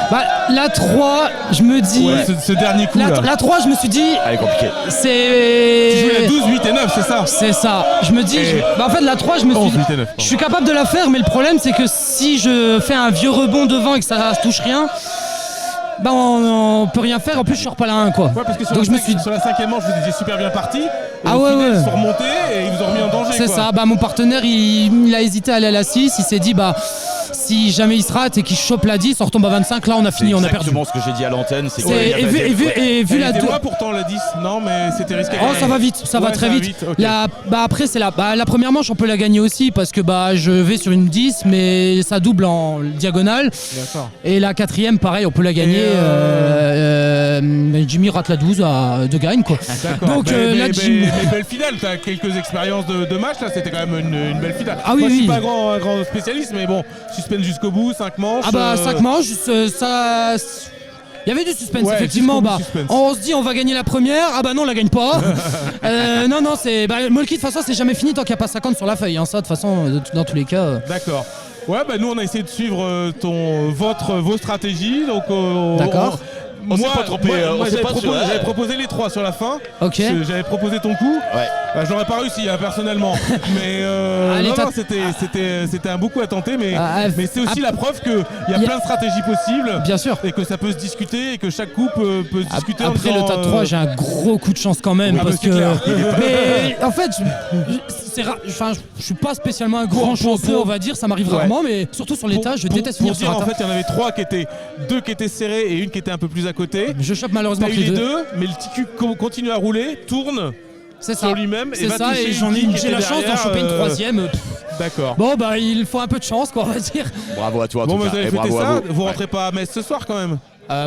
Bah, la 3, je me dis... Ouais, ce dernier coup la 3, je me suis dit... Elle est compliquée. C'est... Tu jouais la 12, 8 et 9, c'est ça? C'est ça. Je me dis... en fait, la 3, je me suis 11, 8 et 9, je suis capable de la faire, mais le problème, c'est que si je fais un vieux rebond devant et que ça touche rien... Bah on peut rien faire, en plus je sors pas la 1 quoi. Ouais, parce que sur la 5e manche vous étiez super bien parti. Ah ouais. Ils sont remontés et ils vous ont remis en danger. C'est ça, bah mon partenaire il a hésité à aller à la 6, il s'est dit bah si jamais il se rate et qu'il chope la 10, on retombe à 25, là on a fini, on a perdu. C'est exactement ce que j'ai dit à l'antenne. Vu la 2. Pourtant la 10, non mais c'était risqué. Oh ça va vite, ça va très vite. Okay. Après c'est la première manche on peut la gagner aussi parce que bah je vais sur une 10 mais ça double en diagonale. D'accord. Et la 4e pareil on peut la gagner. Jimmy rate la 12 de gagne quoi. Donc mais belle finale, tu as quelques expériences de match là, c'était quand même une belle finale. Ah oui, moi, je suis pas un grand spécialiste mais bon, suspense jusqu'au bout, 5 manches. Ah bah 5 manches, ça... Il y avait du suspense, effectivement. Bah, on se dit on va gagner la première, ah bah non on la gagne pas. non c'est... Molki de toute façon c'est jamais fini tant qu'il n'y a pas 50 sur la feuille, hein. Ça de toute façon dans tous les cas... D'accord. Ouais bah nous on a essayé de suivre vos stratégies donc d'accord. On s'est pas trompé. J'avais proposé les 3 sur la fin. Ok. J'avais proposé ton coup. Ouais. Bah, j'aurais pas réussi personnellement. Mais c'était un beau coup à tenter. Mais c'est aussi la preuve qu'il y a plein de stratégies possibles. Bien sûr. Et que ça peut se discuter et que chaque coup peut se discuter. Après le tas de 3, j'ai un gros coup de chance quand même. Parce que. Mais en fait, je suis pas spécialement un grand chanceux, on va dire. Ça m'arrive rarement, mais surtout sur l'état, je déteste finir sur en fait, il y en avait 2 qui étaient serrés et une qui était un peu plus à côté. Je chope malheureusement les deux, mais le TQ continue à rouler, tourne sur lui-même. C'est ça, et j'ai la chance d'en choper une 3e. D'accord. Bon, bah il faut un peu de chance, quoi, on va dire. Bravo à toi. Bon, vous avez fêté ça, vous rentrez pas à Metz ce soir quand même?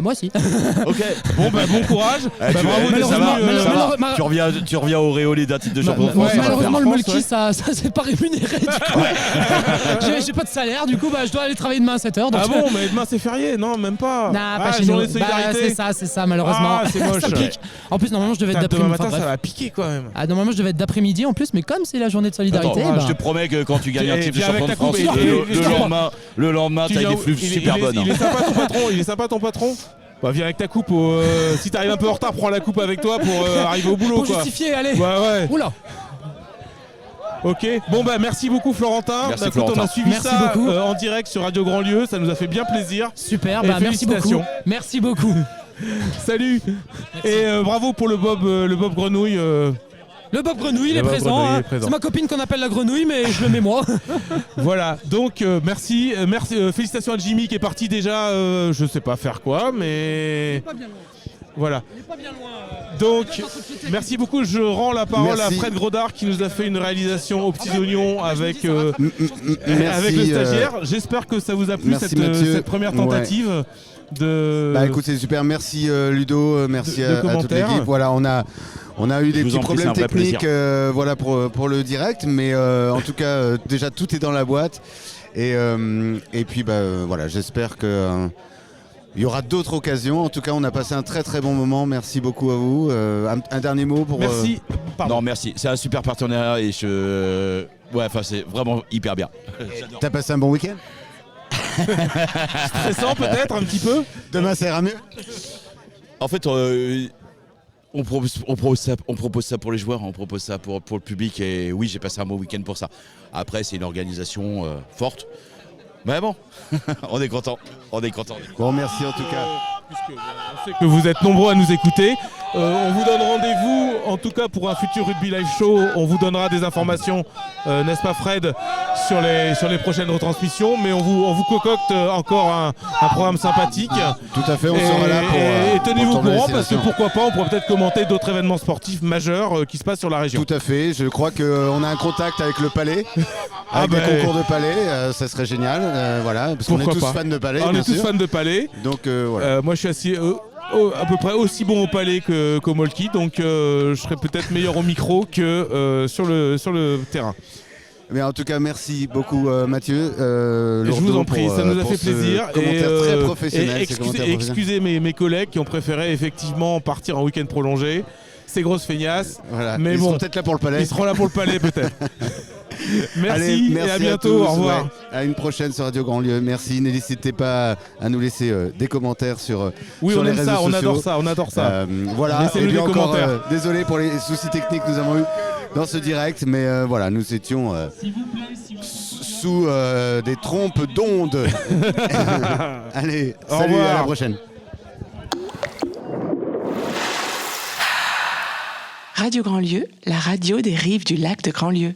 Moi aussi. Ok. Bon courage. Bravo. Tu reviens au auréolé d'un titre de champion de France. Malheureusement le Molki ça c'est pas rémunéré du coup. J'ai pas de salaire du coup bah je dois aller travailler demain à 7h. Ah bon mais demain c'est férié non même pas. Non pas chez nous. C'est ça malheureusement. Ah c'est moche. Ça pique. En plus normalement je devais être d'après-midi. Demain matin ça va piquer quand même. Ah normalement je devais être d'après-midi en plus mais comme c'est la journée de solidarité. Je te promets que quand tu gagnes un titre de champion de France le lendemain t'as des flux super bonnes. Il est sympa ton patron. Bah viens avec ta coupe, si t'arrives un peu en retard, prends la coupe avec toi pour arriver au boulot. Pour justifier, allez. Ouais. Oula. Ok, bon bah merci beaucoup Florentin. Merci Florentin. On a suivi ça en direct sur Radio Grand Lieu, ça nous a fait bien plaisir. Super, bah merci beaucoup. Merci beaucoup. Salut. Merci. Et bravo pour le Bob Grenouille. Le Bob Grenouille, il est présent. C'est ma copine qu'on appelle la Grenouille, mais je le mets moi. Voilà, donc merci, félicitations à Jimmy qui est parti déjà, je sais pas faire quoi, mais... Voilà. Donc, merci beaucoup. Je rends la parole à Fred Grodard qui nous a fait une réalisation aux petits oignons avec le stagiaire. J'espère que ça vous a plu cette première tentative. Écoute, c'est super. Merci Ludo, merci à toute l'équipe. Voilà, on a eu des petits problèmes techniques pour le direct, mais en tout cas, déjà tout est dans la boîte. Et puis, voilà, j'espère que. Il y aura d'autres occasions. En tout cas, on a passé un très très bon moment. Merci beaucoup à vous. Un dernier mot pour... Merci. Non, merci. C'est un super partenariat et c'est vraiment hyper bien. T'as passé un bon week-end? Stressant peut-être un petit peu. Demain, ça ira mieux. En fait, on propose ça pour les joueurs, on propose ça pour le public. Et oui, j'ai passé un bon week-end pour ça. Après, c'est une organisation forte. Mais bon, on est content. Bon, merci en tout cas. Puisque on sait que vous êtes nombreux à nous écouter. On vous donne rendez-vous, en tout cas pour un futur Rugby Live Show. On vous donnera des informations, n'est-ce pas Fred, sur les prochaines retransmissions. Mais on vous concocte encore un programme sympathique. Tout à fait, on sera là pour... Et tenez-vous au courant parce que pourquoi pas, on pourrait peut-être commenter d'autres événements sportifs majeurs qui se passent sur la région. Tout à fait, je crois qu'on a un contact avec le Palais, avec des concours de Palais, ça serait génial. Voilà, parce qu'on est tous fans de Palais. On est tous fans de Palais. Donc voilà. Moi je suis assis à peu près aussi bon au Palais qu'au Molki, donc je serai peut-être meilleur au micro que sur le terrain. Mais en tout cas, merci beaucoup Mathieu. Je vous en prie, ça nous a fait plaisir. Commentaire très professionnel. Excusez mes collègues qui ont préféré effectivement partir en week-end prolongé. Ces grosses feignasses. Voilà. Mais ils seront peut-être là pour le Palais. Ils seront là pour le Palais peut-être. Merci et à bientôt. Au revoir. À une prochaine sur Radio Grandlieu. Merci. N'hésitez pas à nous laisser des commentaires sur les réseaux sociaux. On adore ça. Voilà. Laissez-nous des commentaires. Désolé pour les soucis techniques que nous avons eu dans ce direct, mais voilà, nous étions sous des trompes d'ondes. Allez, salut, à la prochaine. Radio Grandlieu, la radio des rives du lac de Grandlieu.